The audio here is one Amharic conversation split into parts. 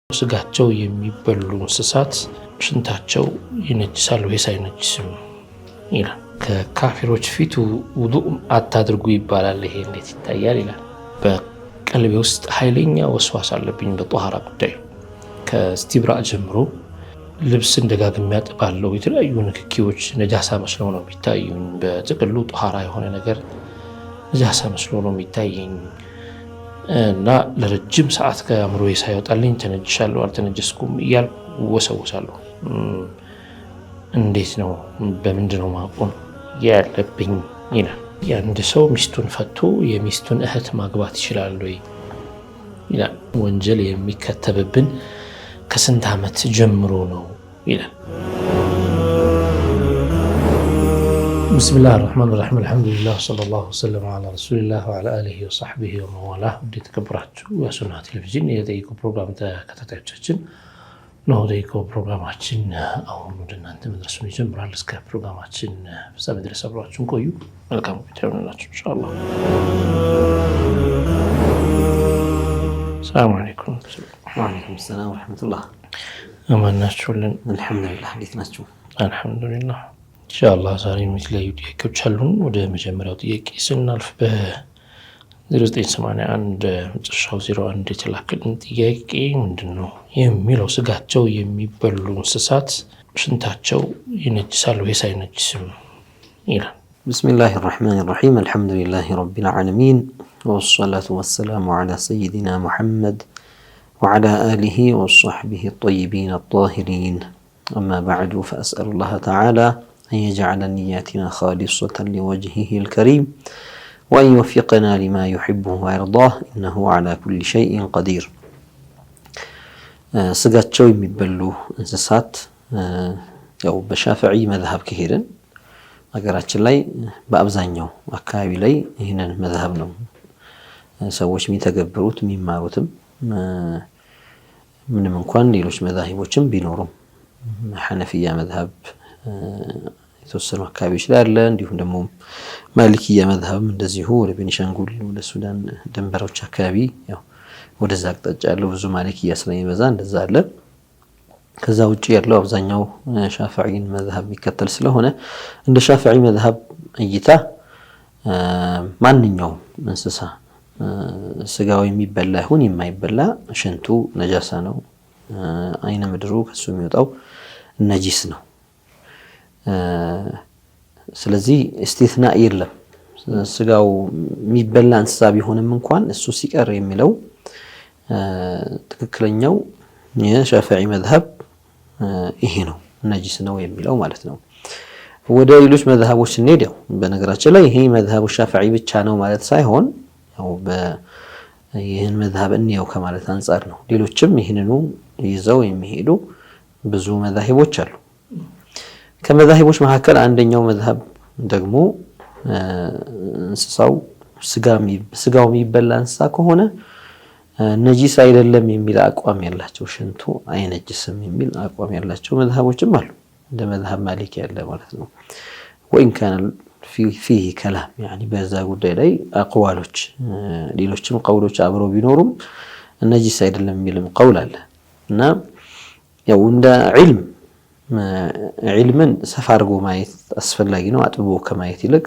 ስጋቸው የሚበሉ እንስሳት ሽንታቸው ይነጅሳል ወይስ አይነጅስም ይላል። ከካፊሮች ፊት ውዱእ አታድርጉ ይባላል። ይሄ እንዴት ይታያል ይላል። በቀልቤ ውስጥ ኃይለኛ ወስዋስ አለብኝ በጧሃራ ጉዳይ። ከስቲብራእ ጀምሮ ልብስ እንደጋግም ያጥባለው የተለያዩ ንክኪዎች ነጃሳ መስለው ነው የሚታዩኝ። በጥቅሉ ጧሃራ የሆነ ነገር ነጃሳ መስሎ ነው የሚታየኝ እና ለረጅም ሰዓት ከአእምሮዬ ሳይወጣልኝ ተነጅሻለሁ አልተነጀስኩም እያልኩ ወሰውሳለሁ። እንዴት ነው በምንድነው ማቆም ያለብኝ ይላል። የአንድ ሰው ሚስቱን ፈቶ የሚስቱን እህት ማግባት ይችላል ወይ ይላል። ወንጀል የሚከተብብን ከስንት ዓመት ጀምሮ ነው ይላል። بسم الله الرحمن الرحيم الحمد لله صلى الله وسلم على رسول الله وعلى آله وصحبه ومن والاه ودي تكبراتو وسنة تلفزيون يديكو بروجرام ተከታታዮቻችን ነው። ደይኮ ፕሮግራማችን አሁን ወደ እናንተ መድረሱን ይጀምራል። እስከ ፕሮግራማችን ፍጻሜ ድረስ አብራችሁን ቆዩ። መልካም ቆይታ ይሁንላችሁ ኢንሻአላህ። ሰላም አለይኩም። ወአለይኩም ሰላም ወራህመቱላህ። አማናችሁልን? አልሐምዱሊላህ። እንዴት ናችሁ? አልሐምዱሊላህ። ኢንሻአላህ ዛሬ የተለያዩ ጥያቄዎች አሉን። ወደ መጀመሪያው ጥያቄ ስናልፍ በ0981 መጨረሻው 01 የተላከልን ጥያቄ ምንድነው የሚለው? ስጋቸው የሚበሉ እንስሳት ሽንታቸው ይነጅሳል ወይስ አይነጅስም ይላል። ቢስሚላሂ ራህማኒ ራሂም አልሐምዱሊላሂ ረቢል ዓለሚን ወሰላቱ ወሰላሙ ዐላ ሰይዲና ሙሐመድ ወዐላ አሊሂ ወሰሕቢሂ الطيبين الطاهرين أما بعد فأسأل الله تعالى أن يجعل نياتنا خالصة لوجهه الكريم وأن يوفقنا لما يحبه ويرضاه إنه على كل شيء قدير. ስጋቸው የሚበሉ እንስሳት ያው በሻፊዒ መዝሀብ ከሄድን ሀገራችን ላይ በአብዛኛው አካባቢ ላይ ይህንን መዝሀብ ነው ሰዎች የሚተገብሩት የሚማሩትም። ምንም እንኳን ሌሎች መዛሂቦችም ቢኖሩም ሐነፊያ መዝሀብ የተወሰኑ አካባቢዎች ላይ አለ። እንዲሁም ደግሞ ማሊኪያ መዝሀብም እንደዚሁ ወደ ቤኒሻንጉል ወደ ሱዳን ድንበሮች አካባቢ ያው ወደዛ አቅጣጫ ያለው ብዙ ማሊኪያ ስለሚበዛ እንደዛ አለ። ከዛ ውጪ ያለው አብዛኛው ሻፊዒን መዝሀብ የሚከተል ስለሆነ እንደ ሻፊዒ መዝሀብ እይታ ማንኛውም እንስሳ ስጋው የሚበላ ይሁን የማይበላ ሽንቱ ነጃሳ ነው። አይነ ምድሩ ከሱ የሚወጣው ነጂስ ነው። ስለዚህ እስቲትናእ የለም። ስጋው የሚበላ እንስሳ ቢሆንም እንኳን እሱ ሲቀር የሚለው ትክክለኛው የሻፊዒ መዝሀብ ይሄ ነው፣ ነጂስ ነው የሚለው ማለት ነው። ወደ ሌሎች መዝሀቦች ስንሄድ ያው በነገራችን ላይ ይሄ መዝሀቡ ሻፊዒ ብቻ ነው ማለት ሳይሆን ያው ይህን መዝሀብ እንየው ከማለት አንፃር ነው። ሌሎችም ይህንኑ ይዘው የሚሄዱ ብዙ መዛሂቦች አሉ። ከመዛሂቦች መካከል አንደኛው መዝሀብ ደግሞ እንስሳው ስጋው የሚበላ እንስሳ ከሆነ ነጂስ አይደለም የሚል አቋም ያላቸው፣ ሽንቱ አይነጅስም የሚል አቋም ያላቸው መዝሀቦችም አሉ። እንደ መዝሀብ ማሊክ ያለ ማለት ነው። ወይን ካነ ፊህ ከላም ያኒ በዛ ጉዳይ ላይ አቅዋሎች ሌሎችም ቀውሎች አብረው ቢኖሩም ነጂስ አይደለም የሚልም ቀውል አለ እና ያው እንደ ዒልምን ሰፋ አድርጎ ማየት አስፈላጊ ነው። አጥብቦ ከማየት ይልቅ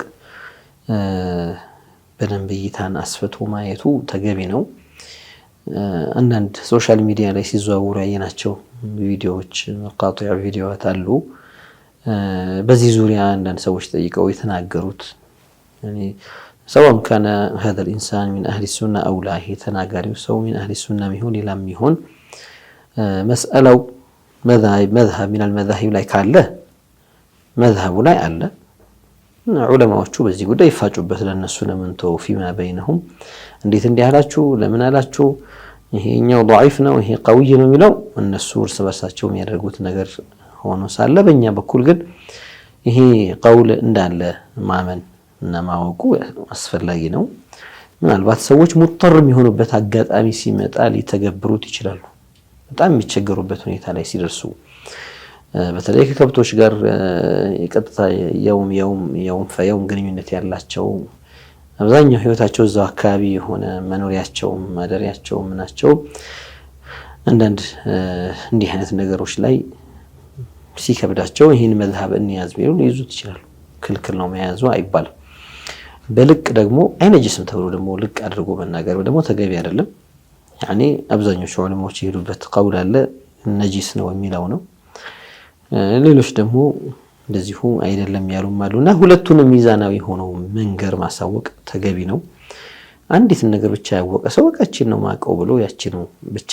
በደንብ እይታን አስፍቶ ማየቱ ተገቢ ነው። አንዳንድ ሶሻል ሚዲያ ላይ ሲዘዋወሩ ያየናቸው ቪዲዮዎች መቃጢዕ ቪዲዮዎች አሉ። በዚህ ዙሪያ አንዳንድ ሰዎች ጠይቀው የተናገሩት سواء كان هذا الإنسان من أهل السنة أو لا، هي تناقاري سواء من أهل السنة ميهون إلى ميهون مسألة مذهب من المذاهب لا يكال له مذهب لا يعلى علماء وشو بزي قد يفاجوا بس لأن السنة من تو فيما بينهم اللي تندي على شو لمن على شو هي نيو ضعيفنا وهي قوية نميلو أن السور سبساتشو ميرقوت نجر هو نسال بنيا بكل قد هي قول إن لا ما من እና ማወቁ አስፈላጊ ነው። ምናልባት ሰዎች ሙጥር የሚሆኑበት አጋጣሚ ሲመጣ ሊተገብሩት ይችላሉ። በጣም የሚቸገሩበት ሁኔታ ላይ ሲደርሱ በተለይ ከከብቶች ጋር የቀጥታ የውም ግንኙነት ያላቸው አብዛኛው ህይወታቸው እዛው አካባቢ የሆነ መኖሪያቸው ማደሪያቸው ምናቸው አንዳንድ እንዲህ አይነት ነገሮች ላይ ሲከብዳቸው ይህን መዝሀብ እንያዝ ቢሉ ሊይዙት ይችላሉ። ክልክል ነው መያዙ አይባልም። በልቅ ደግሞ አይነጅስም ተብሎ ደግሞ ልቅ አድርጎ መናገር ደግሞ ተገቢ አይደለም። ያኔ አብዛኞቹ ዑለማዎች የሄዱበት ቀውል አለ ነጂስ ነው የሚለው ነው። ሌሎች ደግሞ እንደዚሁ አይደለም ያሉም አሉና ሁለቱንም ሚዛናዊ ሆነው መንገር ማሳወቅ ተገቢ ነው። አንዲት ነገር ብቻ ያወቀ ሰው በቃችን ነው ማቀው ብሎ ያችን ነው ብቻ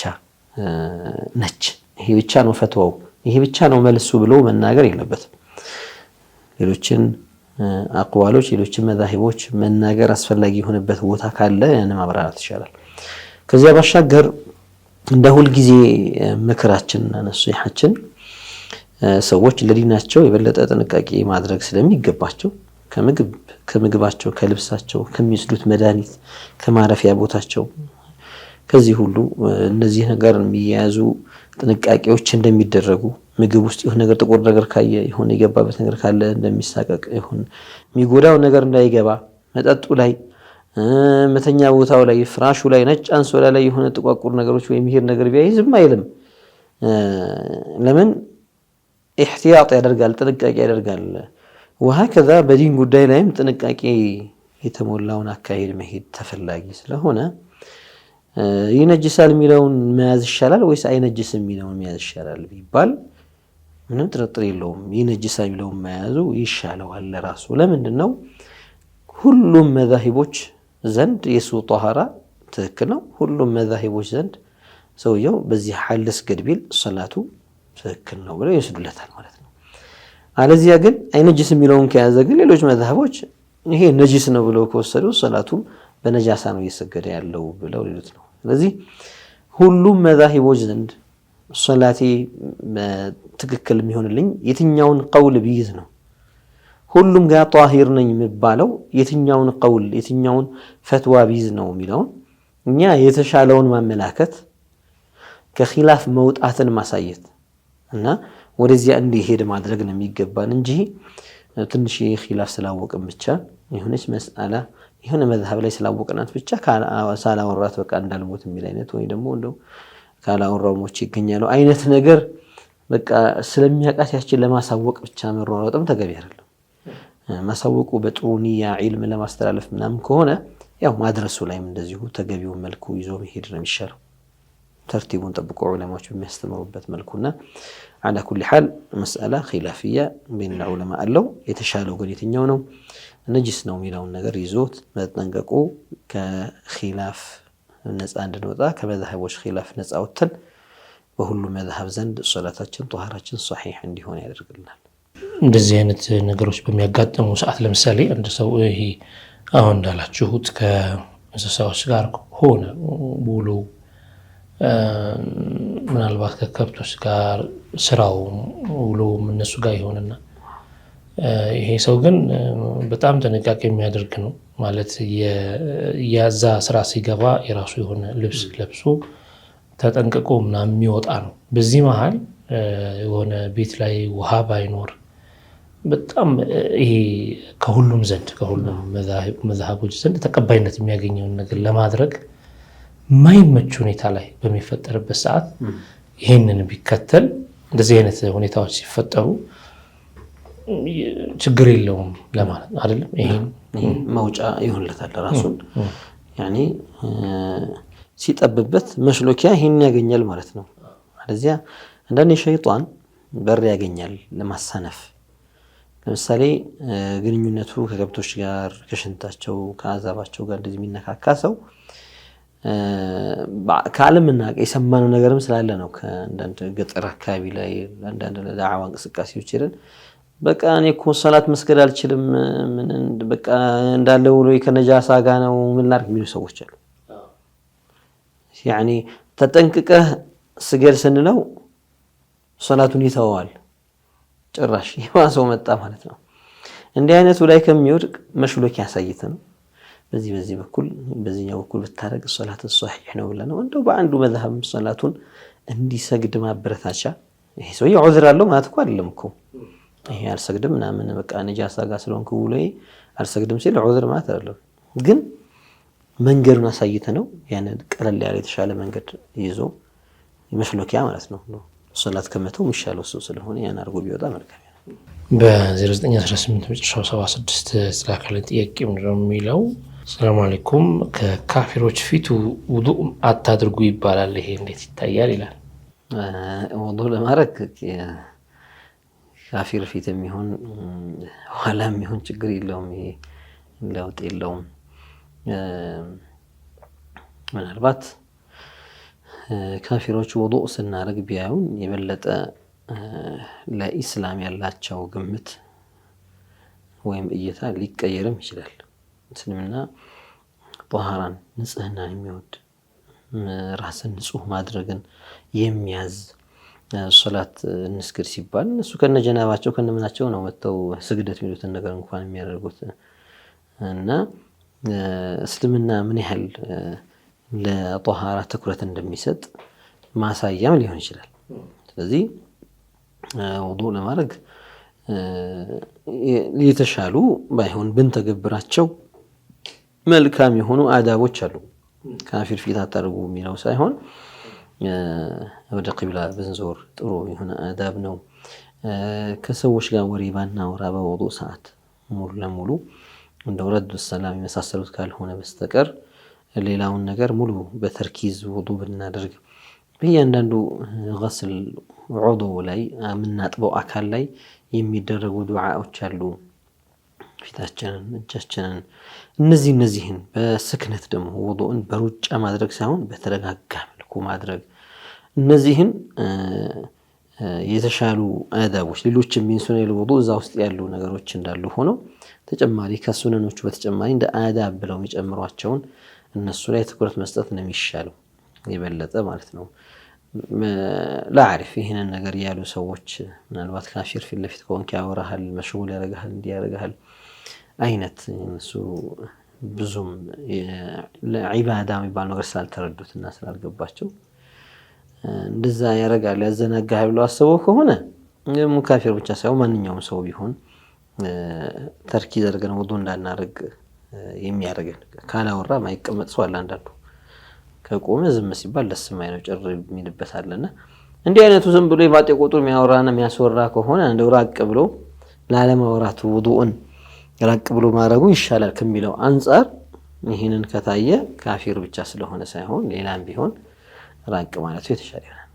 ነች ይሄ ብቻ ነው ፈትዋው ይሄ ብቻ ነው መልሱ ብሎ መናገር የለበትም። ሌሎችን አቅዋሎች ሌሎችን መዛሂቦች መናገር አስፈላጊ የሆነበት ቦታ ካለ ያን ማብራራት ይችላል። ከዚያ ባሻገር እንደ ሁሉ ጊዜ ምክራችንና ነሲሐችን ሰዎች ለዲናቸው የበለጠ ጥንቃቄ ማድረግ ስለሚገባቸው ከምግባቸው ከልብሳቸው ከሚወስዱት መድኃኒት ከማረፊያ ቦታቸው ከዚህ ሁሉ እነዚህ ነገር የሚያዙ ጥንቃቄዎች እንደሚደረጉ ምግብ ውስጥ የሆነ ነገር ጥቁር ነገር ካየ የሆነ የገባበት ነገር ካለ እንደሚሳቀቅ ይሁን የሚጎዳው ነገር እንዳይገባ መጠጡ ላይ መተኛ ቦታው ላይ ፍራሹ ላይ ነጭ አንሶላ ላይ የሆነ ጥቋቁር ነገሮች ወይ የሚሄድ ነገር ቢያይዝም አይልም። ለምን احتياط ያደርጋል ጥንቃቄ ያደርጋል። وهكذا በዲን ጉዳይ ላይም ጥንቃቄ የተሞላውን አካሄድ መሄድ ተፈላጊ ስለሆነ ይነጅሳል የሚለውን መያዝ ይሻላል ወይስ አይነጅስም የሚለውን መያዝ ይሻላል ቢባል ምንም ጥርጥር የለውም ይነጅሳል የሚለውን መያዙ ይሻለዋል ለራሱ። ለምንድነው ሁሉም መዛሂቦች ዘንድ የሱ ጧሃራ ትክክል ነው። ሁሉም መዛሂቦች ዘንድ ሰውየው በዚህ ሐልስ ገድቢል ሶላቱ ትክክል ነው ብለው ይወስዱለታል ማለት ነው። አለዚያ ግን አይነጅስ የሚለውን ከያዘ ግን ሌሎች መዛሂቦች ይሄ ነጂስ ነው ብለው ከወሰዱ ሶላቱ በነጃሳ ነው እየሰገደ ያለው ብለው ሊሉት ነው። ስለዚህ ሁሉም መዛሂቦች ዘንድ ሶላቴ ትክክል የሚሆንልኝ የትኛውን ቀውል ቢይዝ ነው። ሁሉም ጋር ጧሂር ነኝ የሚባለው የትኛውን ቀውል የትኛውን ፈትዋ ቢይዝ ነው የሚለውን እኛ የተሻለውን ማመላከት ከኺላፍ መውጣትን ማሳየት እና ወደዚያ እንዲሄድ ማድረግ ነው የሚገባን እንጂ ትንሽ ኺላፍ ስላወቅን ብቻ የሆነች መስአላ የሆነ መዝሀብ ላይ ስላወቅናት ብቻ ሳላወራት በቃ እንዳልሞት የሚል አይነት ወይ ደግሞ እንደው ካላወራው ሞች ይገኛሉ አይነት ነገር በቃ ስለሚያቃት ያችን ለማሳወቅ ብቻ መሯሯጥም ተገቢ አይደለም። ማሳወቁ በጥሩ ንያ ዒልም ለማስተላለፍ ምናምን ከሆነ ያው ማድረሱ ላይም እንደዚሁ ተገቢውን መልኩ ይዞ መሄድ ነው የሚሻለው ተርቲቡን ጠብቆ ዑለማዎች በሚያስተምሩበት መልኩና على كل حال مسألة خلافية بين العلماء አለው። የተሻለው ግን የትኛው ነው ነጂስ ነው የሚለውን ነገር ይዞት መጠንቀቁ ከኺላፍ ነፃ እንድንወጣ ከመዛሂቦች ኺላፍ ነፃ ወጥተን በሁሉም መዛሂብ ዘንድ ሶላታችን ጧሃራችን ሷሂህ እንዲሆን ያደርግልናል። እንደዚህ አይነት ነገሮች በሚያጋጥሙ ሰዓት ለምሳሌ አንድ ሰው ይሄ አሁን እንዳላችሁት ከእንስሳዎች ጋር ሆነ ውሎ ምናልባት ከከብቶች ጋር ስራው ውሎ እነሱ ጋር ይሆንና ይሄ ሰው ግን በጣም ጥንቃቄ የሚያደርግ ነው ማለት የዛ ስራ ሲገባ የራሱ የሆነ ልብስ ለብሶ ተጠንቅቆ ምናምን የሚወጣ ነው። በዚህ መሃል የሆነ ቤት ላይ ውሃ ባይኖር በጣም ይሄ ከሁሉም መዛሂቦች ዘንድ ተቀባይነት የሚያገኘውን ነገር ለማድረግ ማይመች ሁኔታ ላይ በሚፈጠርበት ሰዓት ይሄንን ቢከተል እንደዚህ አይነት ሁኔታዎች ሲፈጠሩ ችግር የለውም ለማለት አይደለም። ይሄን መውጫ ይሆንለታል ራሱን ያኒ ሲጠብበት መሽሎኪያ ይሄን ያገኛል ማለት ነው። ስለዚህ አንዳንዴ ሸይጣን በር ያገኛል ለማሳነፍ። ለምሳሌ ግንኙነቱ ከከብቶች ጋር ከሽንታቸው ከአዛባቸው ጋር እንደዚህ የሚነካካ ሰው ከዓለምና የሰማነው ነገርም ስላለ ነው። ከአንዳንድ ገጠር አካባቢ ላይ አንዳንድ ለዳዕዋ እንቅስቃሴዎች ይረን በቃ እኔ እኮ ሶላት መስገድ አልችልም ምን በቃ እንዳለ ውሎ ከነጃሳ ጋር ነው ምን ላድርግ የሚሉ ሰዎች አሉ። ያኒ ተጠንቅቀህ ስገድ ስንለው ሶላቱን ይተዋል ጭራሽ የማሰው መጣ ማለት ነው። እንዲህ አይነቱ ላይ ከሚወድቅ መሽሎኪያ ያሳይተ ነው በዚህ በኩል በዚህኛው በኩል ብታረግ ሶላት ሷሂህ ነው ብለነው እንደው በአንዱ መዝሐብ ሶላቱን እንዲሰግድ ማበረታቻ ይሄ ሰውዬ ዑዝር አለው ማለት እኮ አይደለም እኮ ይሄ አልሰግድም ምናምን በቃ ነጃሳ ጋር ስለሆንኩ ብሎይ አልሰግድም ሲል ዑዝር ማለት አይደለም ግን መንገዱን አሳይተ ነው ያንን ቀለል ያለ የተሻለ መንገድ ይዞ መሽሎኪያ ማለት ነው ሶላት ከመተው የሚሻለው እሱ ስለሆነ ያን አርጎ ቢወጣ መልካም ነው በ0918 መጨረሻው 76 ስላከለን ጥያቄ ምንድነው የሚለው ሰላም አለይኩም ከካፊሮች ፊት ውዱእ አታድርጉ ይባላል ይሄ እንዴት ይታያል ይላል ውዱእ ለማድረግ ካፊር ፊት የሚሆን ኋላ የሚሆን ችግር የለውም ይሄ ለውጥ የለውም ምናልባት ካፊሮች ውዱእ ስናደርግ ቢያዩን የበለጠ ለኢስላም ያላቸው ግምት ወይም እይታ ሊቀየርም ይችላል እስልምና ጧሃራን ንጽህናን የሚወድ ራስን ንጹህ ማድረግን የሚያዝ ሶላት እንስግድ ሲባል እነሱ ከነጀናባቸው ከነምናቸው ነው መተው ስግደት የሚሉትን ነገር እንኳን የሚያደርጉት እና እስልምና ምን ያህል ለጧሃራ ትኩረት እንደሚሰጥ ማሳያም ሊሆን ይችላል ስለዚህ ውዱእ ለማድረግ የተሻሉ ባይሆን ብንተገብራቸው መልካም የሆኑ አዳቦች አሉ ካፊር ፊት አታርጉ የሚለው ሳይሆን ወደ ቂብላ ብንዞር ጥሩ የሆነ አዳብ ነው ከሰዎች ጋር ወሬ ባናወራ በውዱእ ሰዓት ሙሉ ለሙሉ እንደው ረዱ ሰላም የመሳሰሉት ካልሆነ በስተቀር ሌላውን ነገር ሙሉ በተርኪዝ ውዱእ ብናደርግ በእያንዳንዱ ገስል ዑዱእ ላይ የምናጥበው አካል ላይ የሚደረጉ ዱዓዎች አሉ ፊታችንን እጃችንን እነዚህን በስክነት ደግሞ ውዱእን በሩጫ ማድረግ ሳይሆን በተረጋጋ መልኩ ማድረግ እነዚህን የተሻሉ አዳቦች ሌሎችም ምን ሱነል ውዱእ እዛ ውስጥ ያሉ ነገሮች እንዳሉ ሆኖ ተጨማሪ ከሱነኖቹ በተጨማሪ እንደ አዳብ ብለው የሚጨምሯቸውን እነሱ ላይ ትኩረት መስጠት ነው የሚሻለው የበለጠ ማለት ነው ላዓሪፍ ይሄንን ነገር ያሉ ሰዎች ምናልባት ካፊር ፊት ለፊት ከሆንክ ያወራሃል መሽጉል ያረጋሃል እንዲያረጋሃል አይነት እነሱ ብዙም ለዒባዳ የሚባል ነገር ስላልተረዱትና ስላልገባቸው እንደዛ ያረጋል ያዘናጋል ብለው አስበው ከሆነ ሙካፊር ብቻ ሳይሆን ማንኛውም ሰው ቢሆን ተርኪዝ አድርገን ውዱእ እንዳናረግ የሚያረጋል ካላወራ ማይቀመጥ ሰው አለ አንዳንዱ ከቆመ ዝም ሲባል ደስ የማይለው ጭር የሚልበት አለና እንዲህ አይነቱ ዝም ብሎ የባጤ ቁጥር የሚያወራና የሚያስወራ ከሆነ እንደው ራቅ ብሎ ላለማውራት ውዱእን ራቅ ብሎ ማድረጉ ይሻላል ከሚለው አንፃር ይሄንን ከታየ ካፊር ብቻ ስለሆነ ሳይሆን ሌላም ቢሆን ራቅ ማለቱ የተሻለ ይሆናል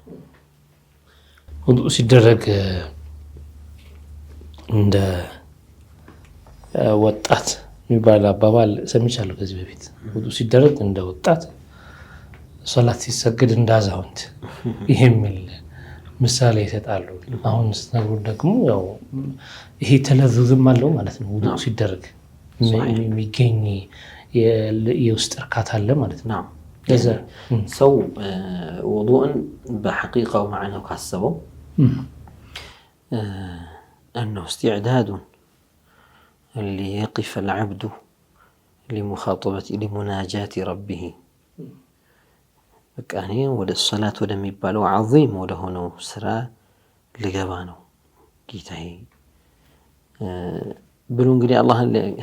ውዱእ ሲደረግ እንደ ወጣት የሚባል አባባል ሰምቻለሁ ከዚህ በፊት ውዱእ ሲደረግ እንደ ወጣት ሶላት ሲሰግድ እንዳዛውንት ይሄምል ምሳሌ ይሰጣሉ አሁን ስትነግሩ ደግሞ ያው ይሄ ተለዙዝም አለው ማለት ነው ውዱእ ሲደረግ የሚገኝ የውስጥ እርካታ አለ ማለት ነው ለዛ ሰው ውዱእን በሐቂቃው ማዕናው ካሰበው أنه استعداد ليقف العبد لمناجاة ربه بكاني ود الصلاة ود ميبالو عظيم ود هونو سرا لغبانو ጌታዬ ብሎ እንግዲህ አላህ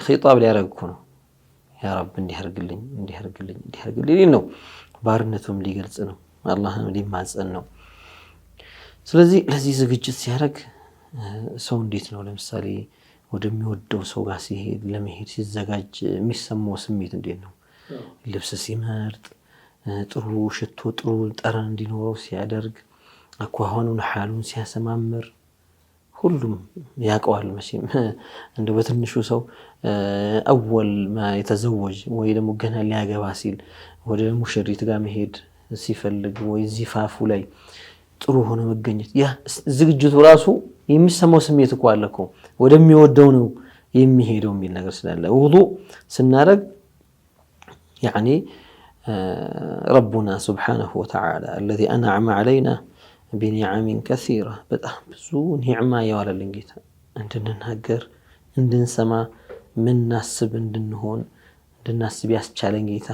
ኺጣብ ሊያረግኩ ነው ያ ረብ እንዲያርግልኝ ነው ባርነቱም ሊገልጽ ነው አላህም ሊማጸን ነው ስለዚህ ለዚህ ዝግጅት ሲያረግ ሰው እንዴት ነው ለምሳሌ ወደሚወደው ሰው ጋር ሲሄድ ለመሄድ ሲዘጋጅ የሚሰማው ስሜት እንዴት ነው ልብስ ሲመርጥ ጥሩ ሽቶ ጥሩ ጠረን እንዲኖረው ሲያደርግ አኳኋኑን ሐሉን ሲያሰማምር ሁሉም ያቀዋል መቼም እንደው በትንሹ ሰው አወል ما يتزوج ወይ ደግሞ ገና ሊያገባ ሲል ወደ ሙሽሪት ጋር መሄድ ሲፈልግ ወይ ዚፋፉ ላይ ጥሩ ሆኖ መገኘት ያ ዝግጅቱ ራሱ የሚሰማው ስሜት እኮ አለ እኮ ወደሚወደው ነው የሚሄደው የሚል ነገር ስላለ ውዱእ ስናረግ يعني ربنا سبحانه وتعالى الذي أنعم علينا بنعم كثيرة በጣም ብዙ ኒዕማ ያዋለልን ጌታ እንድንናገር እንድንሰማ ምናስብ እንድናስብ ያስቻለን ጌታ፣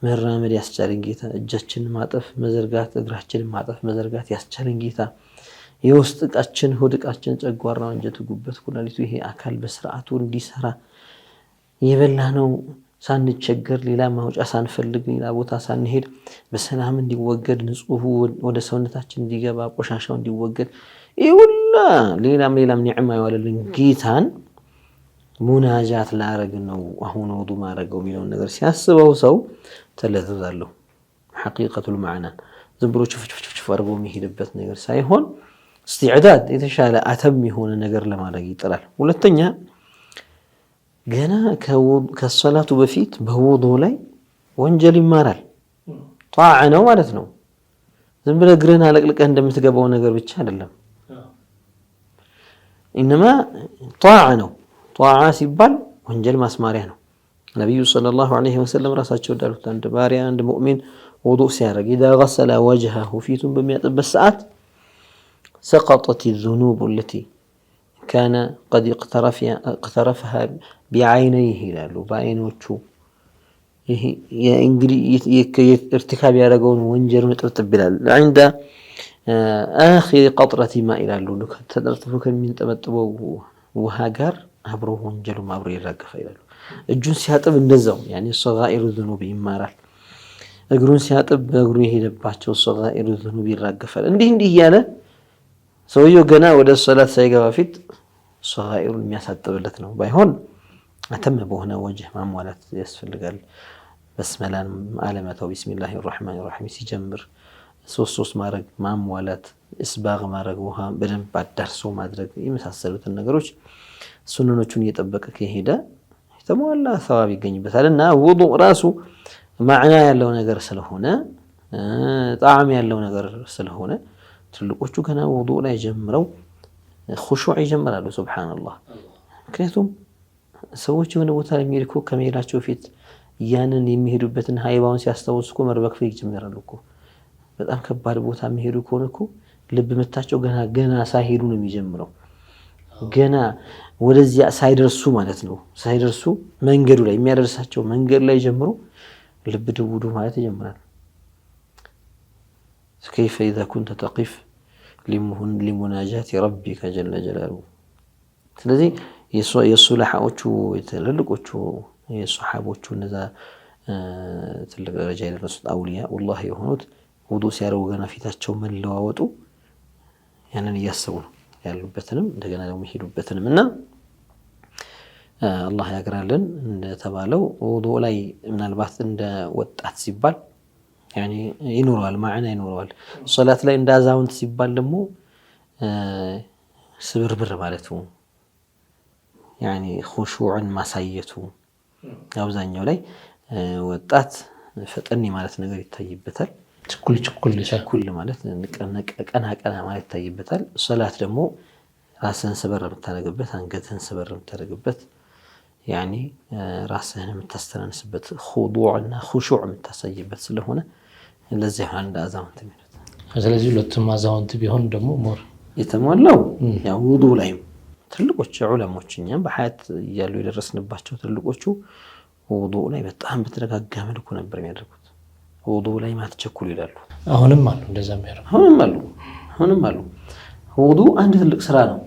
መራመድ ያስቻለን ጌታ፣ እጃችንን ማጠፍ መዘርጋት፣ እግራችንን ማጠፍ መዘርጋት ያስቻለን ጌታ፣ የውስጥ ዕቃችን ሆድ ዕቃችን ጨጓራ፣ አንጀቱ፣ ጉበት፣ ኩላሊቱ ይሄ አካል በስርዓቱ እንዲሰራ የበላነው ሳንቸገር ሌላ ማውጫ ሳንፈልግ ሌላ ቦታ ሳንሄድ በሰላም እንዲወገድ ንጹህ ወደ ሰውነታችን እንዲገባ ቆሻሻው እንዲወገድ ይሁላ ሌላም ኒዕማ ያዋለልን ጌታን ሙናጃት ላረግ ነው አሁን ወዱ ማረገው የሚለውን ነገር ሲያስበው ሰው ተለዘዛለሁ። ሐቂቀቱል ማዕና ዝም ብሎ ችፍችፍ አድርጎ የሚሄድበት ነገር ሳይሆን استعداد የተሻለ አተም የሆነ ነገር ለማድረግ ይጥራል። ሁለተኛ ገና ከሶላቱ በፊት በውዱ ላይ ወንጀል ይማራል። ጧዓ ነው ማለት ነው። ዝም ብለህ እግርህን አለቅልቀህ እንደምትገባው ነገር ብቻ አይደለም። ኢንማ ጧዓ ነው። ጧዓ ሲባል ወንጀል ማስማሪያ ነው። ነብዩ ሰለላሁ ዐለይሂ ወሰለም ራሳቸው እንዳሉት አንድ ባሪያ አንድ ሙእሚን ውዱእ ሲያደርግ إذا غسل وجهه ፊቱን በሚያጥብበት ሰዓት سقطت الذنوب التي كان قد اقترفها بعينيه ይላሉ። በአይኖቹ ይሄ እንግዲህ ارتكاب ያደረገውን ወንጀሉን ጥብጥብ ይላል። عند آخر قطرة ماء ይላሉ። ተጠርጥፎ ከሚንጠበጥበው ውሃ ጋር አብሮ ወንጀሉም አብሮ ይራገፋል ይላሉ። እጁን ሲያጥብ እንደዛው يعني صغائر الذنوب ይማራል። እግሩን ሲያጥብ በእግሩ የሄደባቸው صغائر الذنوب ይራገፋል። እንዲህ እያለ ሰውየው ገና ወደ ሶላት ሳይገባ ፊት ሶጋኢሩን የሚያሳጥብለት ነው። ባይሆን አተም በሆነ ወጅህ ማሟላት ያስፈልጋል። በስመላን አለመተው ቢስሚላሂ الرحمن الرحيم ሲጀምር ሶስት ማድረግ ማሟላት፣ እስባግ ማድረግ፣ ውሃ በደንብ አዳርሶ ማድረግ የመሳሰሉትን ነገሮች ሱነኖቹን እየጠበቀ ከሄደ የተሟላ ሰዋብ ይገኝበታል። እና ውዱእ ራሱ ማዕና ያለው ነገር ስለሆነ ጣዕም ያለው ነገር ስለሆነ ትልቆቹ ገና ውዱእ ላይ ጀምረው ኹሹዕ ይጀምራሉ። ሱብሃንአላህ። ምክንያቱም ሰዎች የሆነ ቦታ ላይ የሚሄዱ እኮ ከመሄዳቸው ፊት ያንን የሚሄዱበትን ሃይባውን ሲያስታውሱ እኮ መርበክፈክ ይጀምራሉ እኮ። በጣም ከባድ ቦታ የሚሄዱ ከሆነ እኮ ልብ ምታቸው ገና ሳይሄዱ ነው የሚጀምረው። ገና ወደዚያ ሳይደርሱ ማለት ነው። ሳይደርሱ መንገዱ ላይ የሚያደርሳቸው መንገድ ላይ ጀምሮ ልብ ድውዱ ማለት ይጀምራል። كيف إذا كنت تقف لمناجاة ربك جل جلاله. ስለዚህ የሱላሃዎቹ የተለልቆቹ የሱሐቦቹ እነዛ ትልቅ ደረጃ የደረሱት አውሊያ والله የሆኑት ውዱእ ሲያደርጉ ገና ፊታቸው መለዋወጡ ያንን እያሰቡ ነው ያሉበትንም እንደገና ደግሞ የሚሄዱበትንም እና አላህ ያግራልን። እንደተባለው ውዱእ ላይ ምናልባት እንደ ወጣት ሲባል يعني ይኖራል ማዕና ይኖራል። ሶላት ላይ እንደ አዛውንት ሲባል ደግሞ ስብርብር ማለቱ يعني ኹሹዕን ማሳየቱ አብዛኛው ላይ ወጣት ፈጠን ማለት ነገር ይታይበታል። ችኩል ማለት ቀና ማለት ይታይበታል። ሶላት ደግሞ ራስህን ስበር የምታደርግበት አንገትህን ስበር የምታደርግበት يعني ራስህን የምታስተናንስበት ኹዱዕና ኹሹዕ የምታሳይበት ስለሆነ ለዚህ አንድ አዛውንት የሚሉት። ስለዚህ ሁለቱም አዛውንት ቢሆን ደግሞ ሞር የተሟላው ያው ውዱእ ላይ ትልቆቹ ዑለሞች እኛም በሐያት እያሉ የደረስንባቸው ትልቆቹ ውዱእ ላይ በጣም በተረጋጋ መልኩ ነበር የሚያደርጉት። ውዱእ ላይ ማትቸኩል ይላሉ። አሁንም አሉ እንደዛ የሚያደርጉ አሁንም አሉ። ውዱእ አንድ ትልቅ ስራ ነው።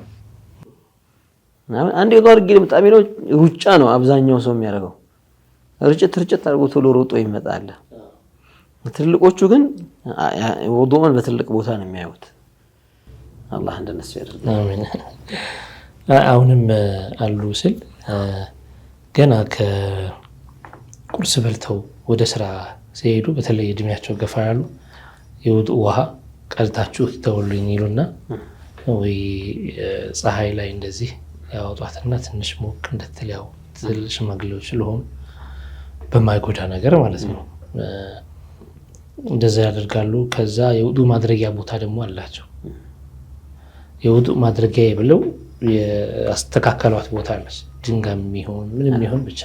አንድ የውዱእ አድርጌ በጣም ነው ሩጫ ነው አብዛኛው ሰው የሚያደርገው። ርጭት አድርጎ ቶሎ ሮጦ ይመጣል። ትልቆቹ ግን ውዱእን በትልቅ ቦታ ነው የሚያዩት። አላህ እንደነሱ ያደርግ። አሜን። አሁንም አሉ ስል ገና ከቁርስ በልተው ወደ ስራ ሲሄዱ በተለይ እድሜያቸው ገፋ ያሉ የውዱእ ውሃ ቀልታችሁ ተውልኝ ይሉና ወይ ፀሐይ ላይ እንደዚህ ያወጧትና ትንሽ ሞቅ እንድትል ያው ሽማግሌዎች ስለሆኑ በማይጎዳ ነገር ማለት ነው እንደዛ ያደርጋሉ። ከዛ የውዱእ ማድረጊያ ቦታ ደግሞ አላቸው። የውዱእ ማድረጊያ ብለው ያስተካከሏት ቦታ አለች። ድንጋይ የሚሆን ምንም ይሁን ብቻ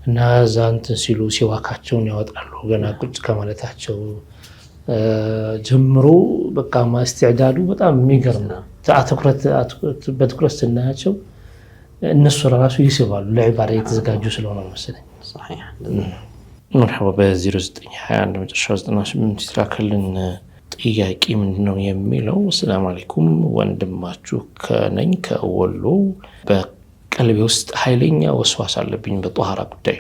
እና እዛ እንትን ሲሉ ሲዋካቸውን ያወጣሉ። ገና ቁጭ ከማለታቸው ጀምሮ በቃ ማስተዕዳዱ በጣም የሚገርም ነው። በትኩረት ስናያቸው እነሱ ራሱ ይስባሉ ለዒባዳ የተዘጋጁ ስለሆነ መሰለኝ። صحيح مرحبا በ0921 መጨረሻው 98 የተላከልን ጥያቄ ምንድነው የሚለው? ሰላም አለይኩም ወንድማችሁ ከነኝ ከወሎ በቀልቤ ውስጥ ኃይለኛ ወስዋስ አለብኝ በጧሃራ ጉዳይ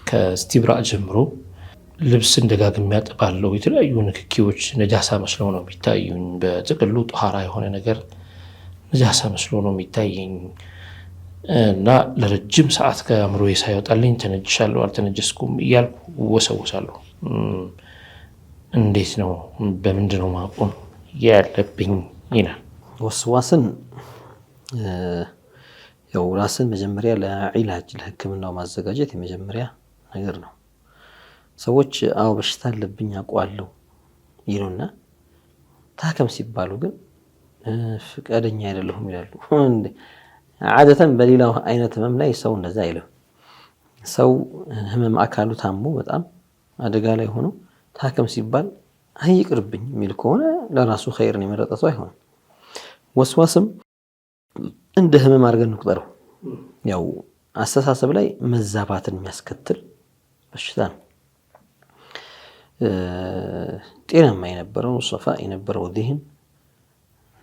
ከስቲብራእ ጀምሮ ልብስ እንደጋግም ያጥባለሁ የተለያዩ ንክኪዎች ነጃሳ መስለው ነው የሚታዩኝ በጥቅሉ ጧሃራ የሆነ ነገር ነጃሳ መስለው ነው የሚታየኝ እና ለረጅም ሰዓት ከአእምሮዬ ሳይወጣልኝ ተነጅሻለሁ አልተነጀስኩም እያልኩ ወሰውሳለሁ። እንዴት ነው በምንድን ነው ማቆም ያለብኝ ይላል። ወስዋስን ያው ራስን መጀመሪያ ለዒላጅ ለህክምናው ማዘጋጀት የመጀመሪያ ነገር ነው። ሰዎች አው በሽታ አለብኝ አውቃለሁ ይሉና ታከም ሲባሉ ግን ፍቃደኛ አይደለሁም ይላሉ። عادةً በሌላው አይነት ህመም ላይ ሰው እንደዛ አይልም። ሰው ህመም አካሉ ታሞ በጣም አደጋ ላይ ሆኖ ታከም ሲባል አይቅርብኝ የሚል ከሆነ ለራሱ ኸይርን የመረጠ ሰው አይሆንም። ወስዋስም እንደ ህመም አድርገን እንቁጠረው። ያው አስተሳሰብ ላይ መዛባትን የሚያስከትል በሽታ ነው። ጤናማ የነበረው ሶፋ የነበረው ዚህን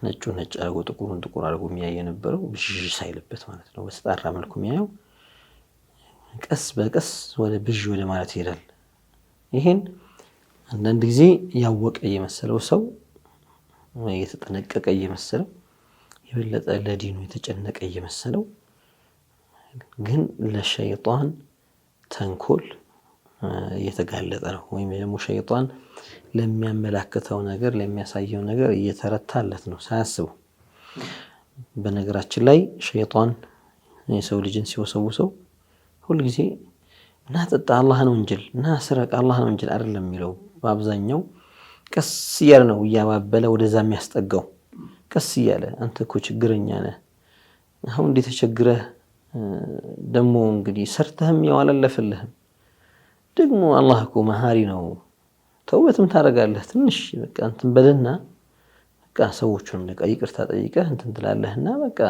ነጩ ነጭ አርጎ ጥቁሩን ጥቁር አርጎ የሚያይ የነበረው ብዥ ሳይልበት ማለት ነው። በተጣራ መልኩ የሚያየው ቀስ በቀስ ወደ ብዥ ወደ ማለት ይሄዳል። ይሄን አንዳንድ ጊዜ ያወቀ የመሰለው ሰው የተጠነቀቀ የመሰለው የበለጠ ለዲኑ የተጨነቀ የመሰለው ግን ለሸይጣን ተንኮል እየተጋለጠ ነው። ወይም ደግሞ ሸይጣን ለሚያመላክተው ነገር ለሚያሳየው ነገር እየተረታለት ነው ሳያስበው። በነገራችን ላይ ሸይጣን የሰው ልጅን ሲወሰውሰው ሁሉ ጊዜ እና ጠጣ አላህ ነው እንጂ እና ስረቅ አላህ ነው እንጂ አይደለም የሚለው። በአብዛኛው ቀስ እያለ ነው እያባበለ ወደዛ የሚያስጠጋው። ቀስ እያለ አንተ እኮ ችግረኛ ነህ አሁን እንዴት ተቸግረህ ደግሞ እንግዲህ ሰርተህም ያዋለለፈልህም ደግሞ አላህ እኮ መሃሪ ነው ተውበትም ታረጋለህ ትንሽ በቃ እንትን በልና በቃ ሰዎቹን በቃ ይቅርታ ጠይቀህ እንትን ትላለህና በቃ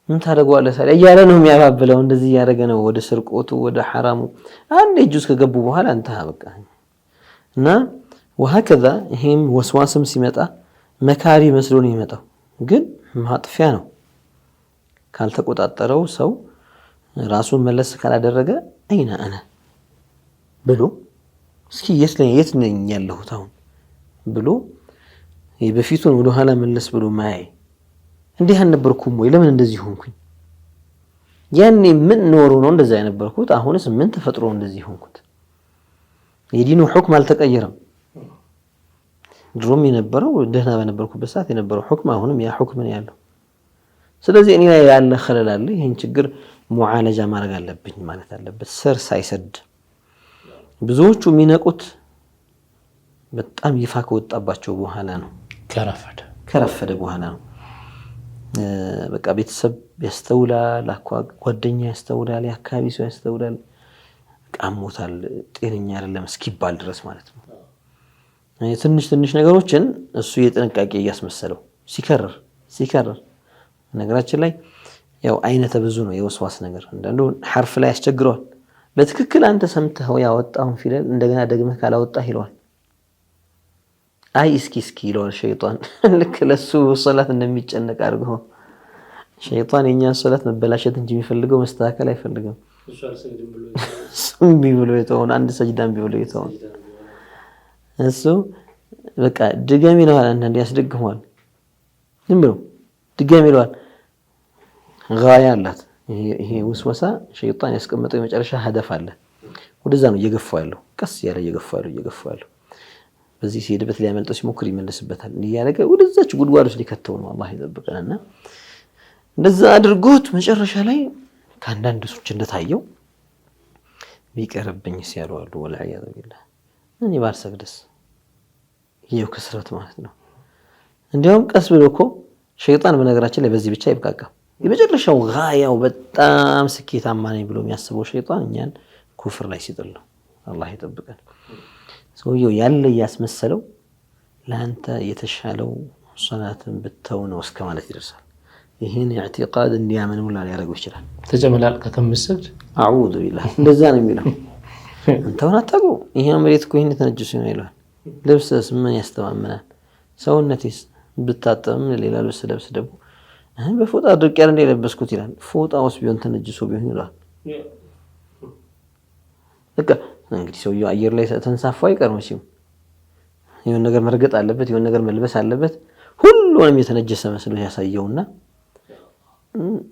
ምን ታደርገዋለህ ታዲያ እያለ ነው የሚያባብለው። እንደዚህ ያደረገ ነው ወደ ስርቆቱ ወደ ሐራሙ አንዴ እጁስ ከገቡ በኋላ እንተሃ በቃ እና وهكذا ይሄም ወስዋስም ሲመጣ መካሪ መስሎ ነው የሚመጣው ግን ማጥፊያ ነው። ካልተቆጣጠረው ሰው ራሱን መለስ ካላደረገ አይና አና ብሎ እስኪ የት ነኝ ያለሁት አሁን ብሎ በፊቱን ወደ ኋላ መለስ ብሎ ማይ እንዴ አልነበርኩም ወይ ለምን እንደዚህ ሆንኩኝ ያኔ ምን ኖሮ ነው እንደዛ ያነበርኩት አሁንስ ምን ተፈጥሮ እንደዚህ ሆንኩት። የዲኑ ሁክም አልተቀየረም። ድሮም የነበረው ደህና በነበርኩበት ሰዓት የነበረው ሁክም አሁንም ያ ሁክም ነው ያለው። ስለዚህ እኔ ላይ ያለ خلل አለ ይሄን ችግር ሙዓለጃ ማድረግ አለብኝ ማለት አለበት ስር ሳይሰድ። ብዙዎቹ የሚነቁት በጣም ይፋ ከወጣባቸው በኋላ ነው ከረፈደ በኋላ ነው። በቃ ቤተሰብ ያስተውላል ጓደኛ ያስተውላል የአካባቢ ሰው ያስተውላል ቃሞታል ጤነኛ አይደለም እስኪባል ድረስ ማለት ነው። ትንሽ ነገሮችን እሱ የጥንቃቄ ያስመሰለው ሲከረር ነገራችን ላይ ያው አይነተ ብዙ ነው የወስዋስ ነገር። አንዳንዱ ሐርፍ ላይ ያስቸግረዋል። በትክክል አንተ ሰምተው ያወጣውን ፊደል እንደገና ደግመህ ካላወጣህ ይለዋል። አይ እስኪ ይለዋል ሸይጣን። ልክ ለሱ ሶላት እንደሚጨነቅ አድርጎ ሸይጣን የኛ ሶላት መበላሸት እንጂ የሚፈልገው መስተካከል አይፈልግም። እሱ ቢብሎ የተሆነ አንድ ሰጅዳን ቢብሎ የተሆነ እሱ በቃ ድጋሚ ነው አንዳንዴ ያስደግመዋል። ዝም ብሎ ድጋሚ ይለዋል። ጋያ አላት ይሄ ወስወሳ ሸይጣን ያስቀመጠው የመጨረሻ هدف አለ። ወደዛ ነው እየገፋው ያለው ቀስ ያለ እየገፋው ያለው በዚህ ሲሄድበት ሊያመልጠው ሲሞክር ይመለስበታል። እያለቀ ወደዛች ጉድጓድ ውስጥ ሊከተው ነው። አላህ ይጠብቀንና እንደዛ አድርጎት መጨረሻ ላይ ከአንዳንድ ሰዎች እንደታየው ቢቀርብኝ ሲያሉ አሉ ወላሂ ቢላህ እኔ ባልሰግድስ ይሄው ክስረት ማለት ነው። እንዲያውም ቀስ ብሎ እኮ ሸይጣን በነገራችን ላይ በዚህ ብቻ ይብቃቃ የመጨረሻው ጋያው በጣም ስኬታማ ነኝ ብሎ የሚያስበው ሸይጣን እኛን ኩፍር ላይ ሲጥል ነው። አላህ ይጠብቀን። ሰውየው ያለ ያስመሰለው ለአንተ የተሻለው ሶላትን ብተው ነው እስከ ማለት ይደርሳል። ይሄን ኢዕቲቃድ እንዲያምን ሙላ ሊያደርገው ይችላል። ተጨመላልቀ ከምሰግድ አዑዙ ቢላህ እንደዛ ነው የሚለው። አንተውን አታውቀው ይሄ መሬት እኮ ይሄን ተነጅሶ ነው ይላል። ልብስስ ምን ያስተማምናል? ሰውነቴስ ብታጠብም ሌላ ልብስ ለብስ ደግሞ በፎጣ አድርቄ ያለ እንደለበስኩት ይላል። ፎጣውስ ቢሆን ተነጅሶ ቢሆን ይላል። በቃ እንግዲህ ሰውየው አየር ላይ ተንሳፋ አይቀርም ሲም የሆነ ነገር መርገጥ አለበት፣ የሆነ ነገር መልበስ አለበት። ሁሉንም የተነጀሰ መስሎ ያሳየውና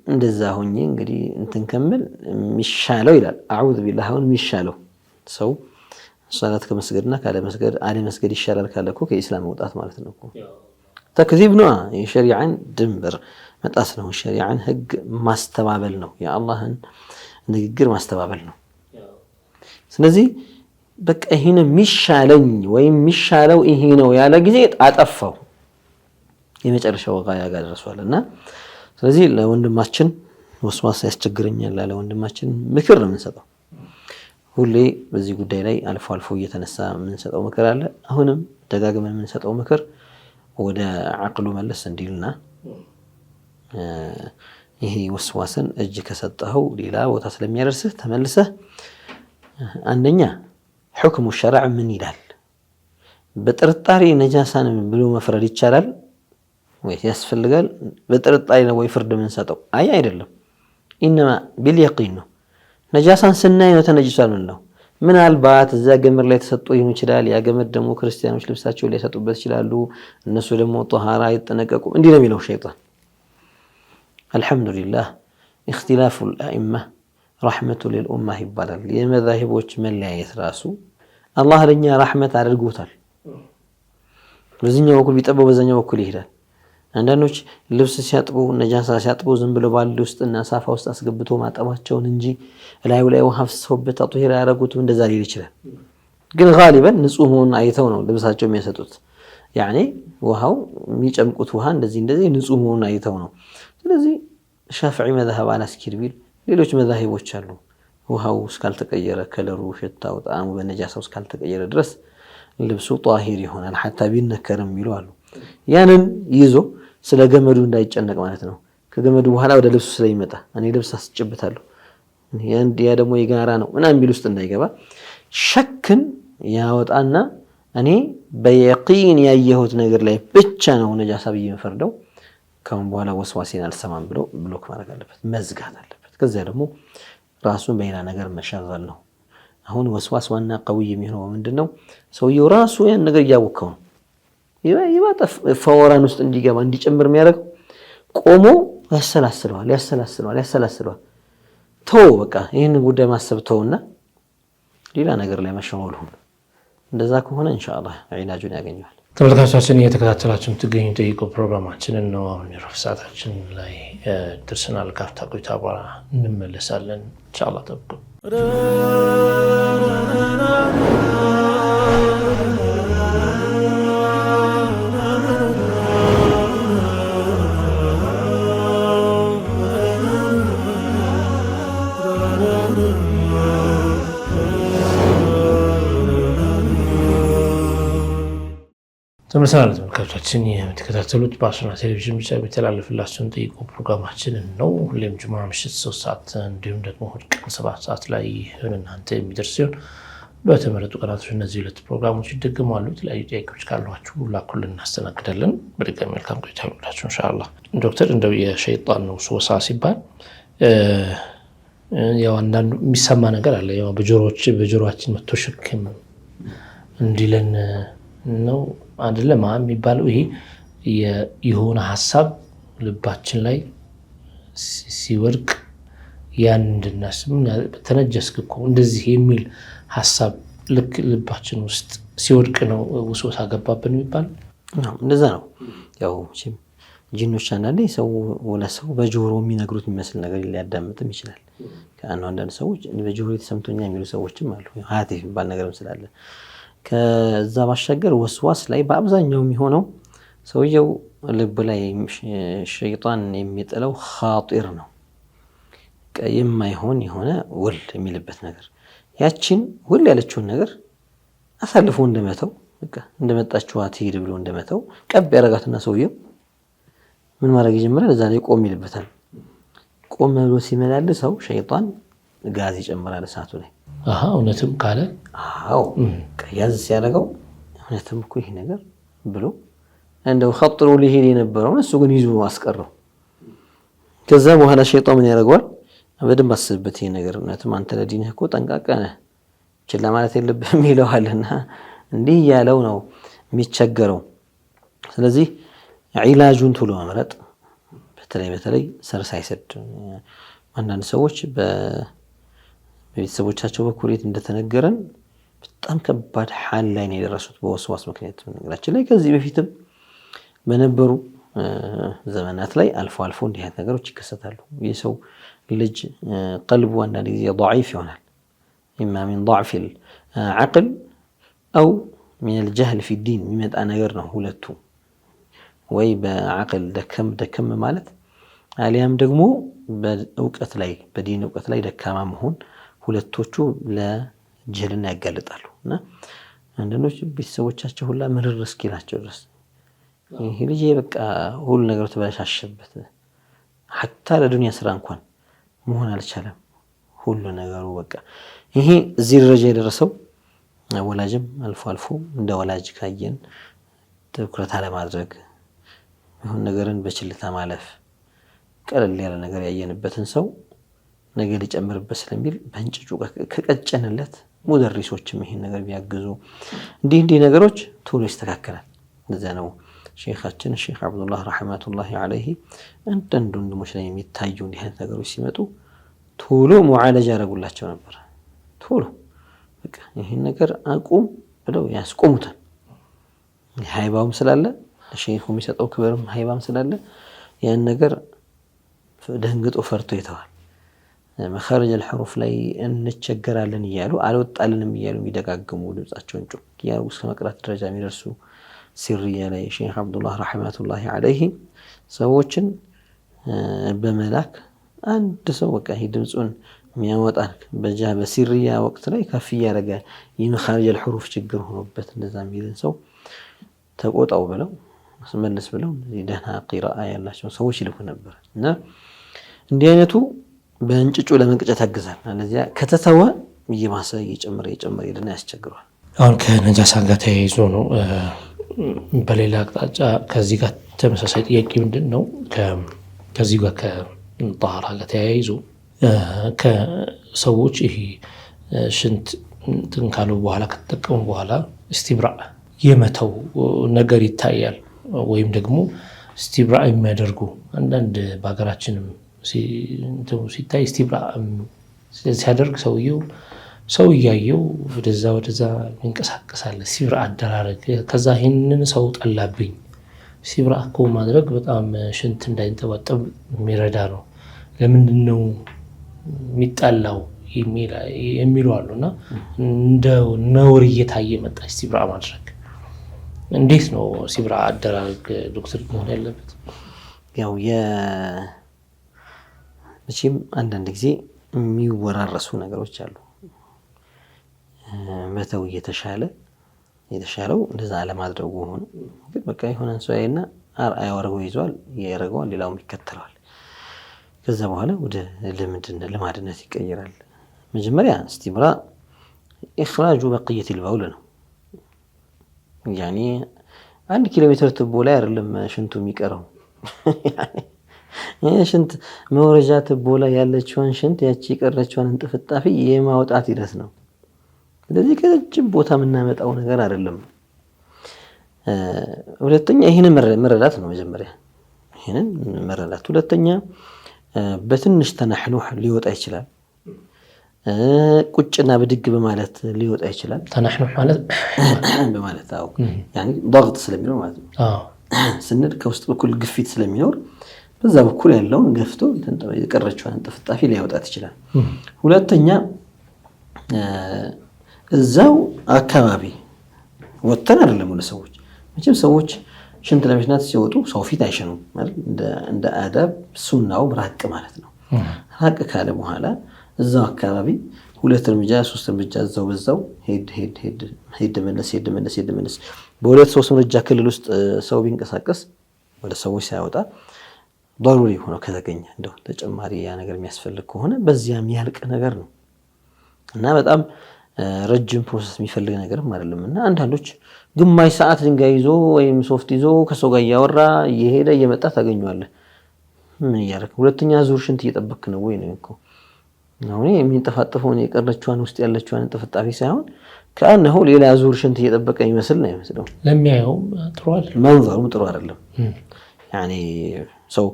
እንደዛ ሆኜ እንግዲህ እንትን ከመል ሚሻለው ይላል። አዑዙ ቢላህ አሁን ሚሻለው ሰው ሶላት ከመስገድና ካለ መስገድ አለ መስገድ ይሻላል ካለ እኮ ከኢስላም መውጣት ማለት ነው እኮ። ተክዚብ ነው፣ የሸሪዓን ድንበር መጣስ ነው፣ የሸሪዓን ህግ ማስተባበል ነው፣ የአላህን ንግግር ማስተባበል ነው። ስለዚህ በቃ ይሄ ነው ሚሻለኝ ወይም ሚሻለው ይሄ ነው ያለ ጊዜ አጠፋው፣ የመጨረሻው ጋያ ጋር ደርሷልና ስለዚህ ለወንድማችን ወስዋስ ያስቸግረኛል ላለ ወንድማችን ምክር ነው የምንሰጠው። ሁሌ በዚህ ጉዳይ ላይ አልፎ አልፎ እየተነሳ የምንሰጠው ምክር አለ። አሁንም ደጋግመን የምንሰጠው ምክር ወደ አቅሉ መለስ እንዲልና ይሄ ወስዋስን እጅ ከሰጠኸው ሌላ ቦታ ስለሚያደርስህ ተመልሰህ አንደኛ ሁክሙ ሸርዕ ምን ይላል? በጥርጣሬ ነጃሳን ብሎ መፍረድ ይቻላል ወይ ያስፈልጋል? በጥርጣሬ ነው ወይ ፍርድ የምንሰጠው? አይ አይደለም፣ ኢነማ ቢልየቂን ነው። ነጃሳን ስናይ ነው ተነጅሷል ነው። ምናልባት እዛ ገመድ ላይ ተሰጥቶ ይሆን ይችላል። ያ ገመድ ደግሞ ክርስቲያኖች ልብሳቸውን ሊያሰጡበት ይችላሉ። እነሱ ደግሞ ጧሃራ አይጠነቀቁም። እንዲህ ነው የሚለው ሸይጣን። አልሐምዱሊላህ ኢኽቲላፉል አኢማ ረሕመቱ ሊልኡማህ ይባላል። የመዛሂቦች መለያየት ራሱ አላህ ለኛ ረሕመት አድርጎታል። በዚህኛው በኩል ቢጠበው በዛኛው በኩል ይሄዳል። አንዳንዶች ልብስ ሲያጥቡ ነጃሳ ሲያጥቡ ዝም ብለው ባልዲ ውስጥና ሳፋ ውስጥ አስገብቶ ማጠባቸውን እንጂ ላዩ ላይ ውሃ ፍሰውበት አጥሂራ ያደረጉትም እንደዛ ሊል ይችላል። ግን ጋሊበን ንጹህ መሆኑን አይተው ነው ልብሳቸው የሚያሰጡት። ያኔ ውሃው የሚጨምቁት ውሃ እንደዚህ ንጹህ መሆኑን አይተው ነው። ስለዚህ ሻፊዒ መዝሀብ አላስኪር ቢል ሌሎች መዛሂቦች አሉ። ውሃው እስካልተቀየረ ከለሩ፣ ሽታው፣ ጣዕሙ በነጃሳው እስካልተቀየረ ድረስ ልብሱ ጧሂር ይሆናል ሐታ ቢነከርም ይሉ አሉ። ያንን ይዞ ስለ ገመዱ እንዳይጨነቅ ማለት ነው። ከገመዱ በኋላ ወደ ልብሱ ስለሚመጣ እኔ ልብስ አስጭብታለሁ ያ ደግሞ የጋራ ነው ምናምን ቢል ውስጥ እንዳይገባ ሸክን ያወጣና እኔ በየቂን ያየሁት ነገር ላይ ብቻ ነው ነጃሳ ብዬ የምፈርደው፣ ካሁን በኋላ ወስዋሴን አልሰማም ብሎ ብሎክ ማድረግ አለበት፣ መዝጋት አለበት። ከዚያ ደግሞ ራሱን በሌላ ነገር መሸገል ነው። አሁን ወስዋስ ዋና ቀውይ የሚሆነው ምንድነው? ሰውየው ራሱ ያን ነገር እያወቀው ነው ይባጣ ፈወራን ውስጥ እንዲገባ እንዲጨምር የሚያደርገው ቆሞ ያሰላስለዋል። ተው በቃ ይህንን ጉዳይ ማሰብ ተውና ሌላ ነገር ላይ መሸሞል ሁሉ እንደዛ ከሆነ ኢንሻአላህ ዒላጁን ያገኛል። ተመልካቾቻችን እየተከታተላችሁ የምትገኙ ጠይቁ ፕሮግራማችንን ነው። አሁን የረፍት ሰዓታችን ላይ ደርሰናል። ካፍታ ቆይታ በኋላ እንመለሳለን ኢንሻአላህ። ጠብቁ። ተመልሰናል። ተመልካቾቻችን የምትከታተሉት በአሱና ቴሌቪዥን ብቻ የሚተላለፍላችሁን ጠይቁ ፕሮግራማችንን ነው። ሁሌም ጁምዓ ምሽት 3 ሰዓት እንዲሁም ደግሞ እሑድ ቀን 7 ሰዓት ላይ እናንተ የሚደርስ ሲሆን በተመረጡ ቀናቶች እነዚህ ሁለት ፕሮግራሞች ይደገማሉ። የተለያዩ ጥያቄዎች ካሏችሁ ላኩልን፣ እናስተናግዳለን። በድጋሚ መልካም ቆይታ ይሁንላችሁ ኢንሻአላህ። ዶክተር እንደው የሸይጣን ወስዋሳ ሲባል ያው አንዳንዱ የሚሰማ ነገር አለ። ያው በጆሮአችን መጥቶ ሽክም እንዲለን ነው አይደለም የሚባለው። ይሄ የሆነ ሐሳብ ልባችን ላይ ሲወድቅ ያን እንድናስብ ተነጀስክ እኮ እንደዚህ የሚል ሐሳብ ልክ ልባችን ውስጥ ሲወድቅ ነው ወስዋስ ገባብን የሚባል ነው። እንደዛ ነው። ያው ጂኖች አንዳንዴ ሰው ወለሰው በጆሮ የሚነግሩት የሚመስል ነገር ሊያዳምጥም ይችላል። ከአንዳንድ ሰዎች በጆሮ የተሰምቶኛ የሚሉ ሰዎችም አሉ። ሀቲፍ የሚባል ነገርም ስላለ ከዛ ባሻገር ወስዋስ ላይ በአብዛኛው የሚሆነው ሰውየው ልብ ላይ ሸይጣን የሚጥለው ኻጢር ነው። የማይሆን የሆነ ውል የሚልበት ነገር ያችን ውል ያለችውን ነገር አሳልፎ እንደመተው በቃ እንደመጣችው አትሂድ ብሎ እንደመተው ቀብ ያረጋትና ሰውየው ምን ማድረግ ይጀምራል? እዛ ላይ ቆም ይልበታል። ቆም ብሎ ሲመላልሰው ሸይጣን ጋዝ ይጨምራል እሳቱ ላይ። እውነትም ካለ ያዝ ሲያደርገው እውነትም እኮ ይሄ ነገር ብሎ እንደው خطሮ ሊሄድ የነበረውን እሱ ግን ይዞ አስቀረው። ከዛ በኋላ ሸይጣን ምን ያደርገዋል? በደንብ አስብበት፣ ይሄ ነገር እውነትም አንተ ለዲንህ እኮ ጠንቃቃ ነህ፣ ችላ ማለት የለብህም ይለዋልና እንዲህ ያለው ነው የሚቸገረው። ስለዚህ ዒላጁን ቶሎ መምረጥ፣ በተለይ ሰር ሳይሰድ አንዳንድ ሰዎች በቤተሰቦቻቸው በኩል እንደተነገረን በጣም ከባድ ሐል ላይ ነው የደረሱት በወስዋስ ምክንያት። ነገራችን ላይ ከዚህ በፊትም በነበሩ ዘመናት ላይ አልፎ አልፎ እንዲህ አይነት ነገሮች ይከሰታሉ። የሰው ልጅ ቀልቡ አንዳንድ ጊዜ ضعيف ይሆናል። إما من ضعف العقل أو من الجهل في الدين የሚመጣ ነገር ነው ሁለቱ። ወይ በአቅል ደከም ማለት አሊያም ደግሞ በእውቀት ላይ በዲን እውቀት ላይ ደካማ መሆን፣ ሁለቶቹ ለጅህልና ያጋልጣሉ። እና አንዳንዶች ቤተሰቦቻቸው ሁላ ምርር እስኪላቸው ድረስ ይሄ ልጅ በቃ ሁሉ ነገር ተበላሸበት፣ ሐታ ለዱንያ ስራ እንኳን መሆን አልቻለም ሁሉ ነገሩ በቃ። ይሄ እዚህ ደረጃ የደረሰው ወላጅም አልፎ አልፎ እንደ ወላጅ ካየን ትኩረት አለማድረግ፣ ይሁን ነገርን በችልታ ማለፍ፣ ቀለል ያለ ነገር ያየንበትን ሰው ነገ ሊጨምርበት ስለሚል በእንጭጩ ከቀጨንለት ሙደሪሶችም ይሄን ነገር ቢያግዙ እንዲህ ነገሮች ቶሎ ይስተካከላል። እንደዛ ነው ሼኻችን ሼኽ አብዱላህ ረሕመቱላሂ ዐለይሂ አንዳንድ ወንድሞች ላይ የሚታዩ እንዲህ አይነት ነገሮች ሲመጡ ቶሎ ሙዓለጃ ያደርጉላቸው ነበር። ቶሎ በቃ ይሄን ነገር አቁም ብለው ያስቆሙታል። ሃይባውም ስላለ ሼኹ የሚሰጠው ክብርም ሃይባም ስላለ ያን ነገር ደንግጦ ፈርቶ ይተዋል። መኻሪጅ አልሑሩፍ ላይ እንቸገራለን እያሉ አልወጣልንም እያሉ የሚደጋግሙ ድምጻቸውን ጮክ እያሉ እስከ መቅራት ደረጃ የሚደርሱ ሲርያ ላይ ሼኽ አብዱላህ ረሕመቱላሂ ዐለይሂ ሰዎችን በመላክ አንድ ሰው በቃ ይሄ ድምጹን የሚያወጣ በሲርያ ወቅት ላይ ከፍ እያደረገ የመኻሪጅ አልሑሩፍ ችግር ሆኖበት እንደዛ የሚልን ሰው ተቆጣው ብለው መልስ ብለው ደህና ቂራአ ያላቸው ሰዎች ይልኩ ነበር። እና እንዲህ አይነቱ በእንጭጩ ለመንቀጨት ያግዛል። ስለዚህ ከተተወ እየባሰ እየጨመረ ይደና ያስቸግረዋል። አሁን ከነጃሳ ጋር ተያይዞ ነው። በሌላ አቅጣጫ ከዚህ ጋር ተመሳሳይ ጥያቄ ምንድን ነው? ከዚህ ጋር ከጣሃራ ጋር ተያይዞ ከሰዎች ይሄ ሽንት እንትን ካሉ በኋላ ከተጠቀሙ በኋላ እስቲብራእ የመተው ነገር ይታያል። ወይም ደግሞ እስቲብራእ የሚያደርጉ አንዳንድ በሀገራችንም ሲታይ እስቲብራእ ሲያደርግ ሰው እያየው ወደዛ ይንቀሳቀሳል። እስቲብራእ አደራረግ ከዛ ይህንን ሰው ጠላብኝ። እስቲብራእ እኮ ማድረግ በጣም ሽንት እንዳይንጠባጠብ የሚረዳ ነው፣ ለምንድን ነው የሚጣላው የሚሉ አሉና እንደ ነውር እየታየ መጣ እስቲብራእ ማድረግ። እንዴት ነው እስቲብራእ አደራረግ ዶክተር መሆን ያለበት? ያው መቼም አንዳንድ ጊዜ የሚወራረሱ ነገሮች አሉ። መተው የተሻለው እንደዛ አለማድረጉ ሆኖ ግን በቃ የሆነን ሰው ያይና አርአያ ወርጎ ይዟል፣ ያረጋዋል፣ ሌላውም ይከተላል። ከዛ በኋላ ወደ ልማድነት ይቀየራል። መጀመሪያ እስቲብራእ ኢኽራጁ በቅየት البول ነው። ያኒ 1 ኪሎ ሜትር ትቦ ላይ አይደለም ሽንቱ የሚቀረው። ያኒ ሽንት መውረጃ ትቦ ላይ ያለችውን ሽንት ያቺ የቀረችውን እንጥፍጣፊ የማውጣት ሂደት ነው። ስለዚህ ከረጅም ቦታ የምናመጣው ነገር አይደለም። ሁለተኛ ይሄንን መረዳት ነው። መጀመሪያ ይሄንን መረዳት። ሁለተኛ በትንሽ ተናህኑህ ሊወጣ ይችላል። ቁጭና በድግ በማለት ሊወጣ ይችላል። ተናህኑህ ማለት በማለት ያኒ ضغط ስለሚኖር ማለት ነው። ስንል ከውስጥ በኩል ግፊት ስለሚኖር በዛ በኩል ያለውን ገፍቶ የቀረችውን እንጥፍጣፊ ሊያወጣት ይችላል። ሁለተኛ እዛው አካባቢ ወጥተን አይደለም ወደ ሰዎች መቼም ሰዎች ሽንት ለመሽናት ሲወጡ ሰው ፊት አይሸኑም ማለት እንደ አዳብ ሱናው ራቅ ማለት ነው። ራቅ ካለ በኋላ እዛው አካባቢ 2 እርምጃ 3 እርምጃ እዛው ሄድ መለስ በ2-3 እርምጃ ክልል ውስጥ ሰው ቢንቀሳቀስ ወደ ሰዎች ሳይወጣ ضروري ሆኖ ከተገኘ እንደው ተጨማሪ ያ ነገር የሚያስፈልግ ከሆነ በዚያም ያልቅ ነገር ነው እና በጣም ረጅም ፕሮሰስ የሚፈልግ ነገርም አይደለም እና አንዳንዶች ግማሽ ሰዓት ድንጋይ ይዞ ወይም ሶፍት ይዞ ከሰው ጋር እያወራ እየሄደ እየመጣ ታገኘዋለህ። ምን እያደረክ ሁለተኛ ዙር ሽንት እየጠበክ ነው ወይ ነው እኮ አሁን የሚንጠፋጠፈውን የቀረችዋን ውስጥ ያለችዋን ጥፍጣፊ ሳይሆን ከአንሁ ሌላ ዙር ሽንት እየጠበቀ ይመስል ነው የሚመስለው። ለሚያየውም ጥሩ አይደለም፣ መንዘሩም ጥሩ አይደለም። ያኔ ሰው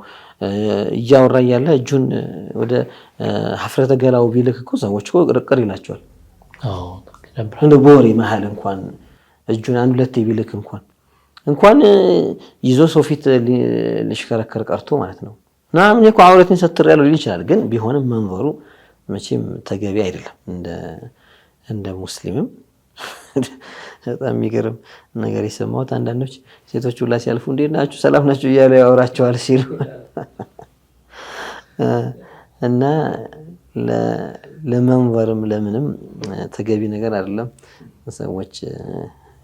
እያወራ እያለ እጁን ወደ ሀፍረተ ገላው ቢልክ እኮ ሰዎች እኮ ቅርቅር ይላቸዋል። እንደ በወሬ መሀል እንኳን እጁን አንድ ሁለት ቢልክ እንኳን ይዞ ሰው ፊት ሊሽከረከር ቀርቶ ማለት ነው ምናምን እኮ አውረትን ሰትር ያለው ሊል ይችላል። ግን ቢሆንም መንዘሩ መቼም ተገቢ አይደለም። እንደ ሙስሊምም በጣም የሚገርም ነገር የሰማሁት አንዳንዶች ሴቶች ሁላ ሲያልፉ እንዴት ናችሁ ሰላም ናችሁ እያሉ ያወራቸዋል ሲሉ እና ለመንበርም ለምንም ተገቢ ነገር አይደለም። ሰዎች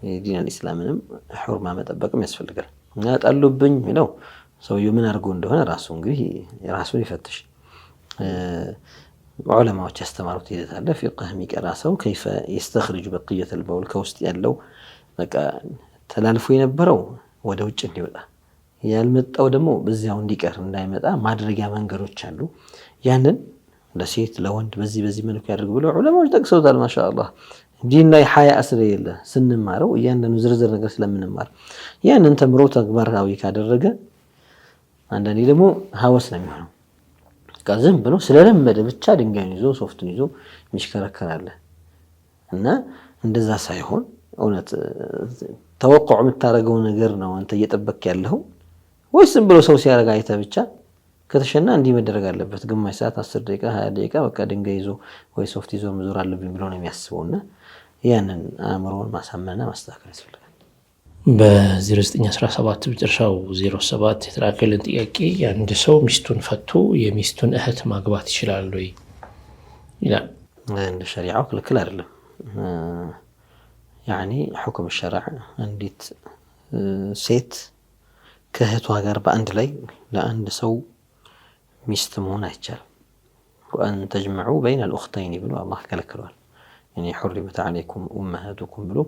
የዲን አልእስላምንም ሑርማ መጠበቅም ያስፈልጋል። እና ጣሉብኝ ነው ሰውየው ምን አድርጎ እንደሆነ ራሱ እንግዲህ ራሱን ይፈትሽ። ዑለማዎች ያስተማሩት ሂደት አለ። ፊቅህ የሚቀራ ሰው ከይፈ يستخرج بقية البول ከውስጥ ያለው በቃ ተላልፎ የነበረው ወደ ውጭ እንዲወጣ ያልመጣው ደግሞ በዚያው እንዲቀር እንዳይመጣ ማድረጊያ መንገዶች አሉ። ያንን ለሴት ለወንድ በዚህ መልኩ ያደርጉ ብለው ዑለማዎች ጠቅሰውታል። ማሻአላህ ዲን ላይ ሐያ ስለሌለ ስንማረው ያንኑ ዝርዝር ነገር ስለምንማር ያንን ተምሮ ተግባራዊ ካደረገ አንዳንዴ ደግሞ ሀወስ ነው የሚሆነው። ዝም ብሎ ስለለመደ ብቻ ድንጋይን ይዞ ሶፍትን ይዞ የሚሽከረከራል እና እንደዛ ሳይሆን እውነት ተወቅዕ የምታደርገው ነገር ነው አንተ እየጠበቅ ያለው ወይስ ዝም ብሎ ሰው ሲያደርግ አይተህ ብቻ ከተሸና እንዲህ መደረግ አለበት ግማሽ ሰዓት 10 ደቂቃ 20 ደቂቃ በቃ ድንጋይ ይዞ ወይ ሶፍት ይዞ መዞር አለብኝ ብሎ ነው የሚያስበውና ያንን አእምሮን ማሳመንና ማስተካከል ያስፈልጋል። በ0917 መጨረሻው 07 የተላከልን ጥያቄ አንድ ሰው ሚስቱን ፈቶ የሚስቱን እህት ማግባት ይችላል ወይ ይላል። እንደ ሸሪዓው ክልክል አይደለም። ያኒ ሁክም ሸሪዓ እንዴት ሴት ከእህቷ ጋር በአንድ ላይ ለአንድ ሰው ሚስት መሆን አይቻልም። ወአን ተጅመዑ በይነ አልኡኽተይን ብሎ አላህ ከለክሏል። ያኒ حرمت عليكم امهاتكم ብሎ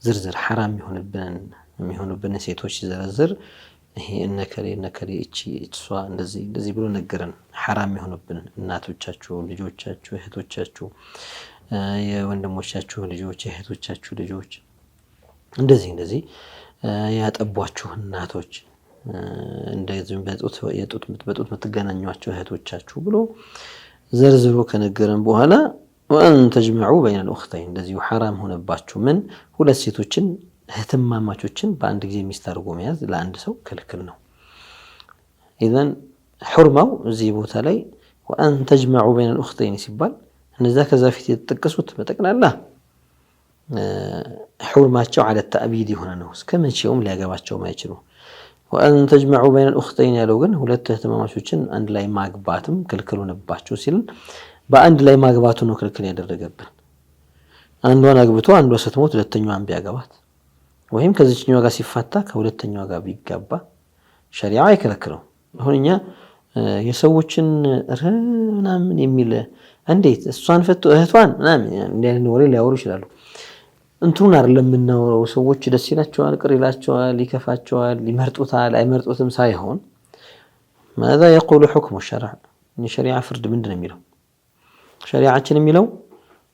ዝርዝር حرام የሚሆኑብን ሴቶች ሲዘረዝር ይሄ እነከሌ እሷ እንደዚህ ብሎ ነገረን። حرام የሚሆኑብን እናቶቻችሁ፣ ልጆቻችሁ፣ እህቶቻችሁ፣ የወንድሞቻችሁ ልጆች፣ እህቶቻችሁ ልጆች እንደዚህ ያጠቧችሁ እናቶች እንደዚህ በጡት የምትገናኟቸው እህቶቻችሁ ብሎ ዘርዝሮ ከነገረን በኋላ ወአን ተጅመዑ በይነ አልኡኽተይን እንደዚሁ حرام ሆነባችሁ ምን ሁለት ሴቶችን እህትማማቾችን በአንድ ጊዜ ሚስት አድርጎ መያዝ ለአንድ ሰው ክልክል ነው። ኢዘን ሑርማው እዚህ ቦታ ላይ ወአን ተጅመዑ በይነ አልኡኽተይን ሲባል እነዛ ከዛ ፊት የተጠቀሱት በጠቅላላ ሑርማቸው على التأبيد የሆነ ነው። እስከመቼውም ሊያገባቸውም አይችሉ። ወአን ተጅመዑ በይነ አልኡኽተይን ያለው ግን ሁለት እህትማማቾችን አንድ ላይ ማግባትም ክልክል ሆነባቸው ሲል በአንድ ላይ ማግባቱ ነው ክልክል ያደረገብን። አንዷን አግብቶ አንዷ ስትሞት ሁለተኛዋን ቢያገባት ወይም ከዚህኛው ጋር ሲፋታ ከሁለተኛው ጋር ቢጋባ ሸሪዓ አይከለክለው። አሁን እኛ የሰዎችን ምናምን የሚል እንዴት እሷን ፈቶ እህቷን ምናምን እንዴት ነው ወሬ ሊያወሩ ይችላሉ። እንትሩን አይደለም የምናወራው። ሰዎች ደስ ይላቸዋል፣ ቅር ይላቸዋል፣ ይከፋቸዋል፣ ይመርጡታል፣ አይመርጡትም ሳይሆን ماذا يقول حكم الشرع الشريعة فرد ምንድነው የሚለው ሸሪዓችን የሚለው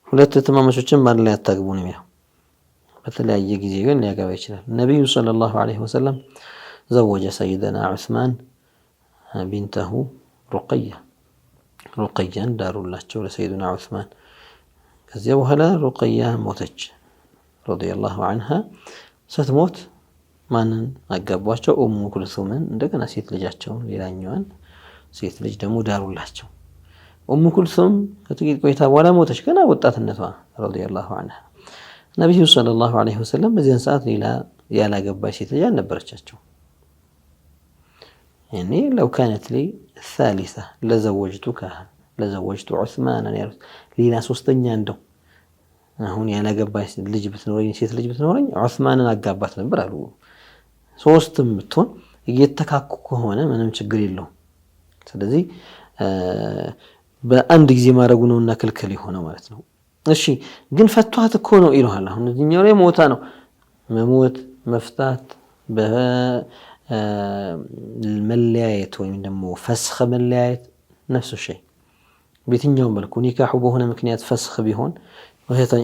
ሁለት እህትማማቾችን ማን ላይ አታግቡ ነው የሚለው። በተለያየ ጊዜ ግን ሊያገባ ይችላል። ነብዩ ሰለላሁ ዐለይሂ ወሰለም ዘወጀ ሰይደና ዑስማን ቢንተሁ ሩቀያን ዳሩላቸው ለሰይዱና ዑስማን። ከዚያ በኋላ ሩቀያ ሞተች ረዲየላሁ ዐንሃ። ስትሞት ማንን አጋቧቸው? ኡሙ ኩልሱምን እንደገና ሴት ልጃቸውን ሌላኛዋን ሴት ልጅ ደግሞ ዳሩላቸው። ኡሙ ኩልሱም ከጥቂት ቆይታ በኋላ ሞተች ገና ወጣትነቷ ረዲየላሁ ዐንሃ። ነብዩ ሰለላሁ ዐለይሂ ወሰለም በዚያን ሰዓት ሌላ ያላገባች ሴት ልጅ አልነበረቻቸው። ያኔ ለው ካነት ሊ الثالثة ለዘወጅቱ ዑስማን ያሉት ሌላ ሶስተኛ እንደው አሁን ያላገባች ልጅ ብትኖረኝ ሴት ልጅ ብትኖረኝ ዑስማንን አጋባት ነበር አሉ። ሶስትም ብትሆን እየተካኩ ከሆነ ምንም ችግር የለውም። ስለዚህ በአንድ ጊዜ ማድረጉ ነውና ክልክል የሆነው ማለት ነው። እሺ ግን ፈቷት እኮ ነው ይለዋል። አሁን እዚህኛው ላይ ሞታ ነው መሞት መፍታት በመለያየት ወይም ደግሞ ፈስኽ መለያየት ነፍሱ ሸይ በየትኛውም መልኩ ኒካሑ በሆነ ምክንያት ፈስኽ ቢሆን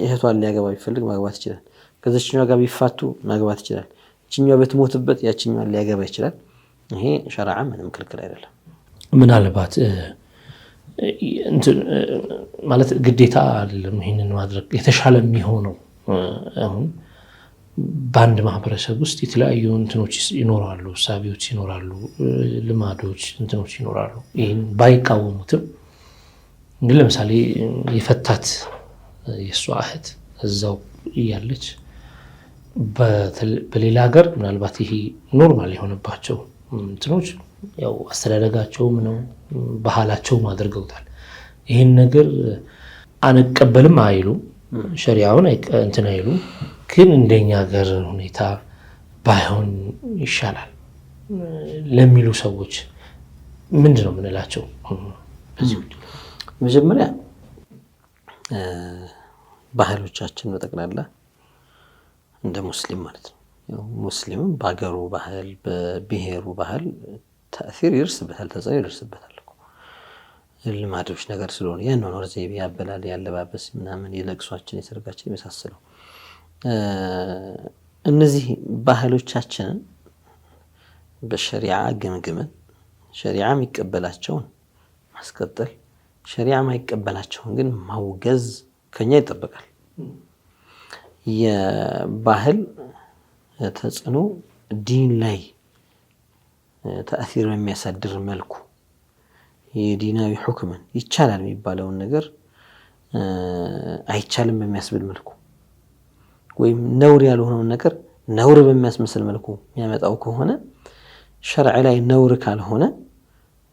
እህቷን ሊያገባ ቢፈልግ ማግባት ይችላል። ከዚህኛው ጋር ቢፋቱ ማግባት ይችላል። እቺኛው በትሞትበት ያቺኛውን ሊያገባ ይችላል። ይሄ ሸርዓ ምንም ክልክል አይደለም። ምናልባት ማለት ግዴታ አይደለም ይሄንን ማድረግ የተሻለ የሚሆነው አሁን በአንድ ማህበረሰብ ውስጥ የተለያዩ እንትኖች ይኖራሉ፣ ሳቢዎች ይኖራሉ፣ ልማዶች እንትኖች ይኖራሉ። ይሄን ባይቃወሙትም ግን ለምሳሌ የፈታት የሷ እህት እዛው እያለች በሌላ ሀገር ምናልባት ይሄ ኖርማል የሆነባቸው እንትኖች ያው አስተዳደጋቸውም ነው ባህላቸውም አድርገውታል። ይሄን ነገር አንቀበልም አይሉ ሸሪዓውን እንትን አይሉ ግን እንደኛ ሀገር ሁኔታ ባይሆን ይሻላል ለሚሉ ሰዎች ምንድነው የምንላቸው? መጀመሪያ ባህሎቻችን በጠቅላላ እንደ ሙስሊም ማለት ነው ሙስሊም በአገሩ ባህል በብሔሩ ባህል ተአሲር ይርስበታል ተጽዕኖ ይርስበታል እኮ ልማዶች ነገር ስለሆነ የአኗኗር ዘይቤ ያበላል ያለባበስ ምናምን የለቅሷችን የሰርጋችን የመሳሰለው እነዚህ ባህሎቻችንን በሸሪዓ ገምግመን ሸሪዓ የሚቀበላቸውን ማስቀጠል ሸሪዓ ማይቀበላቸውን ግን ማውገዝ ከኛ ይጠበቃል። የባህል ተጽዕኖ ዲን ላይ ተአሲር የሚያሳድር መልኩ የዲናዊ ሁክምን ይቻላል የሚባለውን ነገር አይቻልም በሚያስብል መልኩ ወይም ነውር ያልሆነውን ነገር ነውር በሚያስመስል መልኩ የሚያመጣው ከሆነ ሸርዕ ላይ ነውር ካልሆነ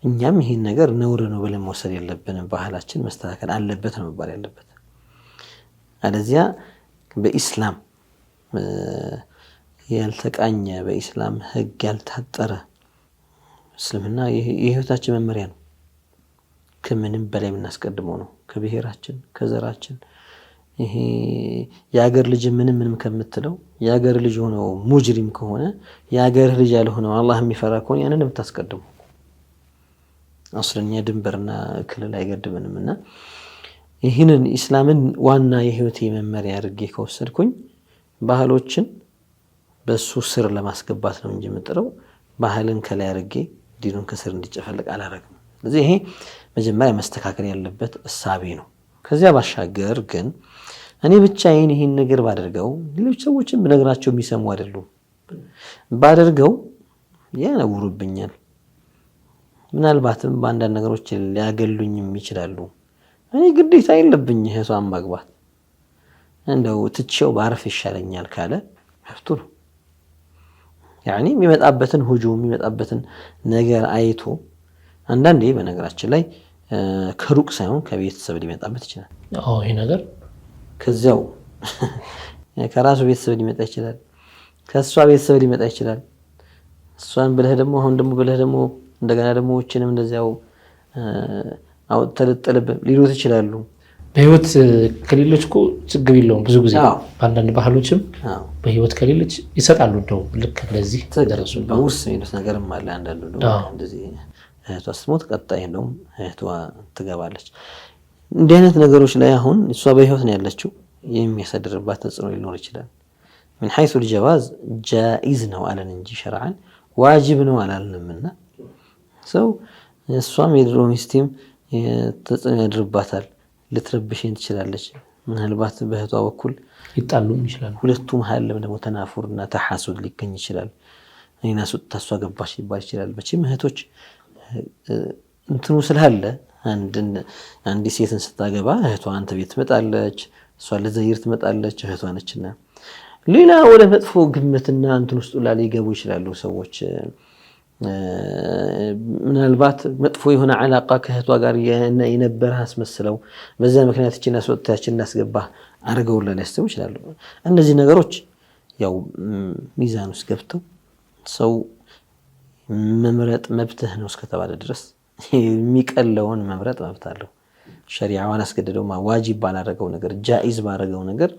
እኛም ይሄን ነገር ነውር ነው ብለን መውሰድ የለብንም። ባህላችን መስተካከል አለበት ነው መባል ያለበት። አለዚያ በኢስላም ያልተቃኘ በኢስላም ህግ ያልታጠረ እስልምና የህይወታችን መመሪያ ነው። ከምንም በላይ የምናስቀድመው ነው ከብሔራችን ከዘራችን። ይሄ የአገር ልጅ ምንም ከምትለው የአገር ልጅ ሆነው ሙጅሪም ከሆነ የአገር ልጅ ያልሆነው አላህ የሚፈራ ከሆነ ያንን የምታስቀድመው አስረኛ ድንበርና ክልል አይገድብንምና ይህንን ኢስላምን ዋና የህይወቴ መመሪያ አድርጌ ከወሰድኩኝ ባህሎችን በሱ ስር ለማስገባት ነው እንጂ የምጥረው ባህልን ከላይ አድርጌ ዲኑን ከስር እንዲጨፈልቅ አላረግም። ስለዚህ ይሄ መጀመሪያ መስተካከል ያለበት እሳቤ ነው። ከዚያ ባሻገር ግን እኔ ብቻዬን ይሄን ነገር ባደርገው ሌሎች ሰዎችን ብነግራቸው የሚሰሙ አይደሉም። ባደርገው ያነውሩብኛል። ምናልባትም በአንዳንድ ነገሮች ሊያገሉኝም ይችላሉ። እኔ ግዴታ የለብኝ እህቷን ማግባት እንደው ትቼው ባርፍ ይሻለኛል ካለ መብቱ ነው። ያኒ የሚመጣበትን ሁጁም የሚመጣበትን ነገር አይቶ አንዳንዴ በነገራችን ላይ ከሩቅ ሳይሆን ከቤተሰብ ሊመጣበት ይችላል። ይሄ ነገር ከዚያው ከራሱ ቤተሰብ ሊመጣ ይችላል፣ ከሷ ቤተሰብ ሊመጣ ይችላል። እሷን ብለህ ደግሞ አሁን ደግሞ ብለህ ደግሞ እንደገና ደግሞ እቺንም እንደዚያው አውጥተልጥልብ ሊሉት ይችላሉ። በህይወት ከሌለች እኮ ችግር የለውም። ብዙ ጊዜ በአንዳንድ ባህሎችም በህይወት ከሌለች ይሰጣሉ። እንደው ልክ እንደዚህ ደረሱ በውርስ የሚሉት ነገርም አለ። አንዳንዱ ደግሞ እንደዚህ እህቷ ስትሞት ቀጣይ እንደውም እህቷ ትገባለች። እንዲህ አይነት ነገሮች ላይ አሁን እሷ በህይወት ነው ያለችው የሚያሳድርባት ተጽዕኖ ሊኖር ይችላል። من حيث الجواز جائز ነው አለን እንጂ ሸርዓን ዋጅብ ነው አላልንምና ሰው እሷም የድሮ ሚስቴም ተጽዕኖ ያድርባታል። ልትረብሽኝ ትችላለች። ምናልባት በእህቷ በኩል ይጣሉም ይችላል። ሁለቱም ሀልም ደግሞ ተናፉርና ተሐሱድ ሊገኝ ይችላል። እኔና እሷ ገባች ሊባል ይችላል። መቼም እህቶች እንትኑ ስላለ አንዲት ሴትን ስታገባ እህቷ አንተ ቤት ትመጣለች፣ እሷ ለዘይር ትመጣለች፣ እህቷ ነችና ሌላ ወደ መጥፎ ግምትና እንትን ውስጥ ሊገቡ ይችላሉ ሰዎች። ምናልባት መጥፎ የሆነ ዓላቃ ከእህቷ ጋር የነበረ አስመስለው በዛ ምክንያት እቺን አስወጥታችን እናስገባ አርገውላ ሊያስቡ ይችላሉ። እነዚህ ነገሮች ያው ሚዛን ውስጥ ገብተው ሰው መምረጥ መብትህ ነው እስከተባለ ድረስ የሚቀለውን መምረጥ መብት አለው። ሸሪዓዋን አስገድደው ዋጅብ ባላረገው ነገር ጃኢዝ ባረገው ነገር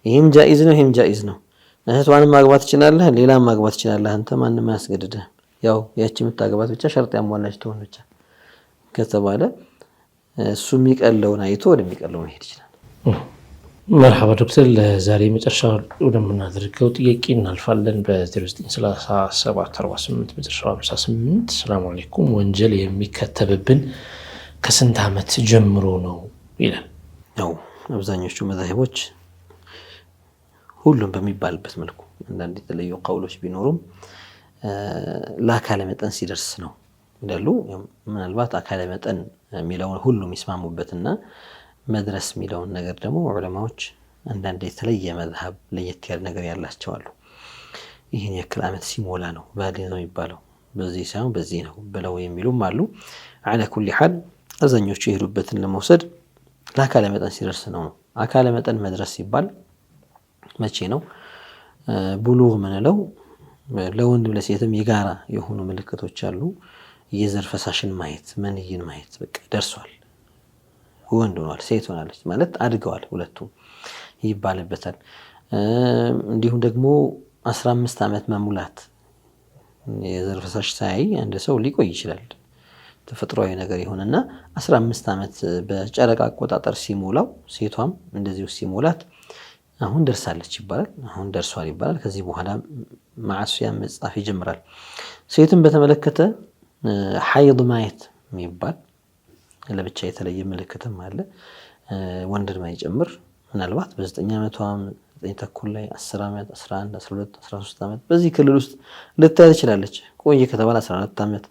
ይሄም ጃኢዝ ነው ይሄም ጃኢዝ ነው። እህቷንም ማግባት ትችላለህ፣ ሌላም ማግባት ትችላለህ። አንተ ማንንም አያስገድድህም። ያው ያቺ የምታገባት ብቻ ሸርጥ ያሟላች ትሆን ብቻ ከተባለ እሱ የሚቀለውን አይቶ ወደሚቀለው መሄድ ይችላል። መርሐባ ዶክተር፣ ለዛሬ መጨረሻ ወደምናደርገው ጥያቄ እናልፋለን። በ093748 ሰላም አለይኩም፣ ወንጀል የሚከተብብን ከስንት ዓመት ጀምሮ ነው ይላል። ያው አብዛኞቹ መዛሂቦች ሁሉም በሚባልበት መልኩ አንዳንድ የተለዩ ቀውሎች ቢኖሩም ለአካለ መጠን ሲደርስ ነው ይላሉ። ምናልባት አካለ መጠን የሚለውን ሁሉም ይስማሙበትና መድረስ የሚለውን ነገር ደግሞ ዑለማዎች አንዳንድ የተለየ መዝሀብ ለየት ያለ ነገር ያላቸው አሉ። ይህን ያክል ዓመት ሲሞላ ነው ባሊግ ነው የሚባለው፣ በዚህ ሳይሆን በዚህ ነው ብለው የሚሉም አሉ። አላ ኩሊ ሐል አብዛኞቹ የሄዱበትን ለመውሰድ ለአካለ መጠን ሲደርስ ነው። አካለ መጠን መድረስ ሲባል መቼ ነው? ቡሉግ ምንለው ለወንድም ለሴትም የጋራ የሆኑ ምልክቶች አሉ። የዘር ፈሳሽን ማየት፣ መንይን ማየት፣ በቃ ደርሷል፣ ወንድ ሆኗል፣ ሴት ሆናለች ማለት አድገዋል ሁለቱም ይባልበታል። እንዲሁም ደግሞ 15 ዓመት መሙላት የዘር ፈሳሽ ሳይ አንድ ሰው ሊቆይ ይችላል፣ ተፈጥሯዊ ነገር ይሆንና 15 ዓመት በጨረቃ አቆጣጠር ሲሞላው ሴቷም እንደዚሁ ሲሞላት አሁን ደርሳለች ይባላል፣ አሁን ደርሷል ይባላል። ከዚህ በኋላ ማዕሲያ መጻፍ ይጀምራል። ሴትን በተመለከተ ሐይድ ማየት የሚባል ለብቻ የተለየ ምልክትም አለ። ወንድን ማይጨምር ምናልባት በ9 ዓመቷ 9 ተኩል ላይ 10 ዓመት 11 12 13 ዓመት በዚህ ክልል ውስጥ ልታይ ትችላለች። ቆየ ከተባለ 14 ዓመት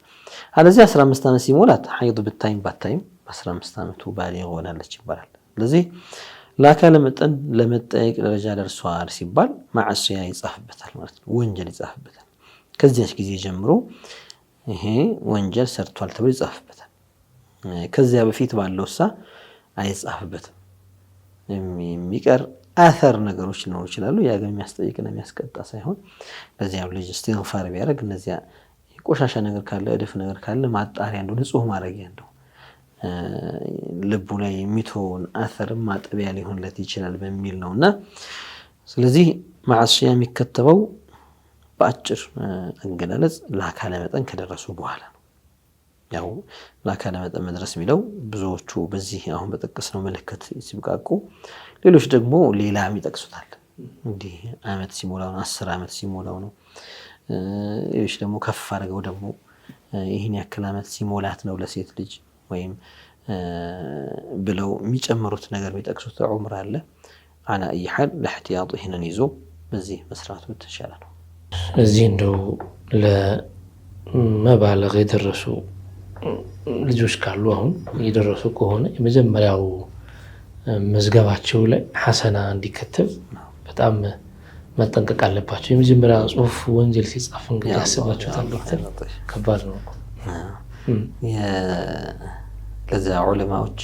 አለዚህ 15 ዓመት ሲሞላት ሐይድ ብታይም ባታይም 15 ዓመቱ ባሊግ ሆናለች ይባላል። ስለዚህ ለአካለ መጠን ለመጠየቅ ደረጃ ደርሷል ሲባል ማዕሲያ ይጻፍበታል ማለት ነው፣ ወንጀል ይጻፍበታል። ከዚያች ጊዜ ጀምሮ ይሄ ወንጀል ሰርቷል ተብሎ ይጻፍበታል። ከዚያ በፊት ባለውሳ አይጻፍበትም። የሚቀር አثር ነገሮች ሊኖሩ ይችላሉ። ያ ግን የሚያስጠይቅና የሚያስቀጣ ሳይሆን ለዚያም ልጅ ኢስቲግፋር ቢያደርግ እነዚያ ቆሻሻ ነገር ካለ እድፍ ነገር ካለ ማጣሪያ እንደው ንጹህ ማድረጊያ እንደው ልቡ ላይ የሚተውን አثር ማጠቢያ ሊሆንለት ይችላል በሚል ነውና ስለዚህ ማዕሲያ የሚከተበው በአጭር አገላለጽ ለአካለ መጠን ከደረሱ በኋላ ነው። ያው ለአካለ መጠን መድረስ የሚለው ብዙዎቹ በዚህ አሁን በጠቀስነው ምልክት ሲብቃቁ፣ ሌሎች ደግሞ ሌላም ይጠቅሱታል። እንዲህ ዓመት ሲሞላው ነው፣ 10 ዓመት ሲሞላው ነው። ሌሎች ደግሞ ከፍ አድርገው ደግሞ ይህን ያክል ዓመት ሲሞላት ነው ለሴት ልጅ ወይም ብለው የሚጨምሩት ነገር የሚጠቅሱት ዑምር አለ። አላ ይሐል ለህቲያጡ ይህንን ይዞ በዚህ መስራቱ ተሻለ ነው። እዚህ እንደው ለመባለግ የደረሱ ልጆች ካሉ አሁን የደረሱ ከሆነ የመጀመሪያው መዝገባቸው ላይ ሐሰና እንዲከተብ በጣም መጠንቀቅ አለባቸው። የመጀመሪያ ጽሁፍ ወንጀል ሲጻፍ እንግዲህ ያስባችሁታል ዶክተር፣ ከባድ ነው። ለዛ ዑለማዎች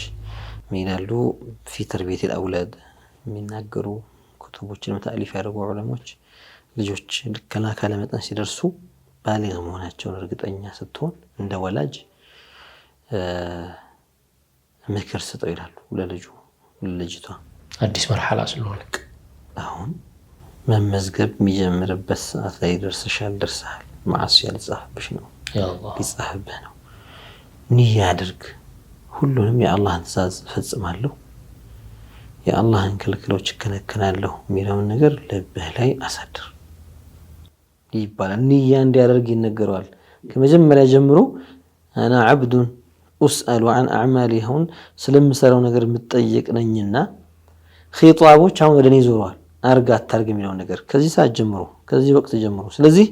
ሚናሉ ፊ ተርቢየት አልአውላድ የሚናገሩ ኩቱቦችን ተአሊፍ ያደረጉ ዑለማዎች ልጆች ለአካለ መጠን ሲደርሱ ባሊግ መሆናቸውን እርግጠኛ ስትሆን እንደ ወላጅ ምክር ስጠው ይላሉ ለልጁ ለልጅቷ። አዲስ መርሐላ ስለሆነ አሁን መመዝገብ የሚጀምርበት ሰዓት ላይ ደርሰሻል፣ ደርሰሃል፣ ማዕሲያ ሊጻፍብሽ ነው፣ ሊጻፍብህ ነው። ንያ አድርግ፣ ሁሉንም የአላህን ትእዛዝ ፈጽማለሁ፣ የአላህን ክልክሎች እከለከላለሁ የሚለውን ነገር ልብህ ላይ አሳድር ይባላል። ንያ እንዲያደርግ ይነገረዋል ከመጀመሪያ ጀምሮ። አና ዓብዱን ኡስአሉ አን አዕማሊ፣ አሁን ስለምሰራው ነገር የምጠየቅ ነኝና ኺጣቦች አሁን ወደ እኔ ዞረዋል። አርግ አታርግ የሚለውን ነገር ከዚህ ሰዓት ጀምሮ ከዚህ ወቅት ጀምሮ ስለዚህ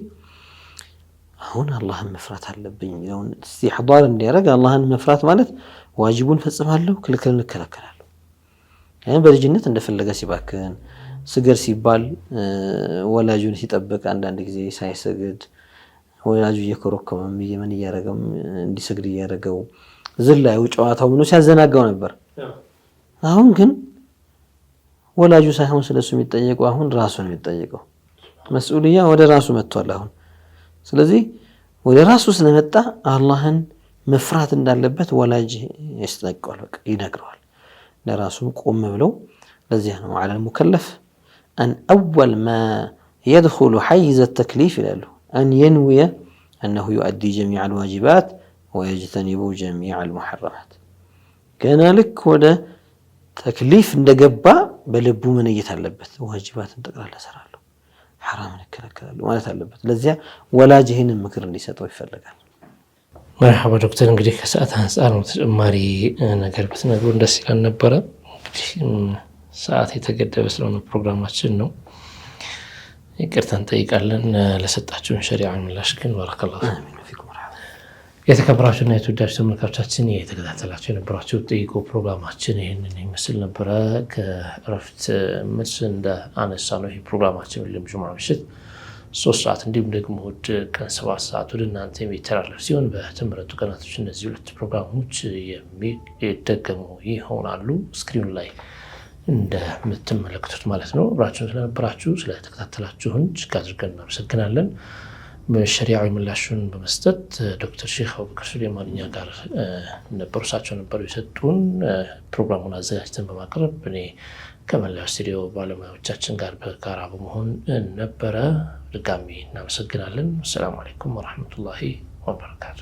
አሁን አላህን መፍራት አለብኝ የሚለውን ኢስቲሕዳር እንዲያደርግ። አላህን መፍራት ማለት ዋጅቡን ፈጽማለሁ፣ ክልክልን እከለከላለሁ። ያን በልጅነት እንደፈለገ ሲባክን ስገድ ሲባል ወላጁን ሲጠብቅ አንዳንድ ጊዜ ሳይሰግድ ወላጁ እየኮረኮመ ምን እያደረገው እንዲሰግድ እያደረገው ዝላዩ ጨዋታው ምኑ ሲያዘናጋው ነበር። አሁን ግን ወላጁ ሳይሆን ስለሱ የሚጠየቀው አሁን ራሱ ነው የሚጠየቀው። መስኡልያ ወደ ራሱ መጥቷል አሁን። ስለዚህ ወደ ራሱ ስለመጣ አላህን መፍራት እንዳለበት ወላጅ ያስጠነቅቀዋል፣ በቃ ይነግረዋል። ለራሱም ቆም ብለው ለዚያ ነው على المكلف أن أول ما يدخل حيز التكليف له أن ينوي أنه يؤدي جميع الواجبات ويجتنب جميع المحرمات. كان لك وده تكليف እንደገባ በልቡ መነየት አለበት። ዋጅባትን ጠቅላላ ሰራለሁ፣ ሐራምን እከለከላለሁ ማለት አለበት። ለዚያ ወላጅ ይህንን ምክር እንዲሰጠው ይፈልጋል። መርሐባ ዶክተር፣ እንግዲህ ከሰዓት አንፃር ነው ተጨማሪ ነገር ብትነግሩን ደስ ይላል ነበረ። እንግዲህ ሰዓት የተገደበ ስለሆነ ፕሮግራማችን ነው፣ ይቅርታ እንጠይቃለን። ለሰጣችሁን ሸሪዓ ምላሽ ግን ባረከላሁ ፊኩም። የተከበራችሁና የተወዳጅ ተመልካቾቻችን የተከታተላችሁ የነበራችሁ ጠይቁ ፕሮግራማችን ይህንን ይመስል ነበረ። ከእረፍት መልስ እንደ አነሳ ነው ይህ ፕሮግራማችን ሁሌም ጁምዓ ምሽት 3 ሰዓት እንዲሁም ደግሞ እሑድ ቀን 7 ሰዓት ወደ እናንተ የሚተላለፍ ሲሆን በተመረጡ ቀናቶች እነዚህ 2 ፕሮግራሞች የሚደገሙ ይሆናሉ። ስክሪኑ ላይ እንደምትመለከቱት ማለት ነው። አብራችሁን ስለነበራችሁ ስለተከታተላችሁን እጅግ አድርገን እናመሰግናለን። በሸሪዓዊ ምላሹን በመስጠት ዶክተር ሼክ አቡበከር ሱሌማን እኛ ጋር ነበሩ፣ እሳቸው ነበሩ የሰጡን። ፕሮግራሙን አዘጋጅተን በማቅረብ እኔ ከመላው ስቱዲዮ ባለሙያዎቻችን ጋር በጋራ በመሆን ነበረ። ድጋሚ እናመሰግናለን። አሰላሙ አለይኩም ወራህመቱላሂ ወበረካቱ።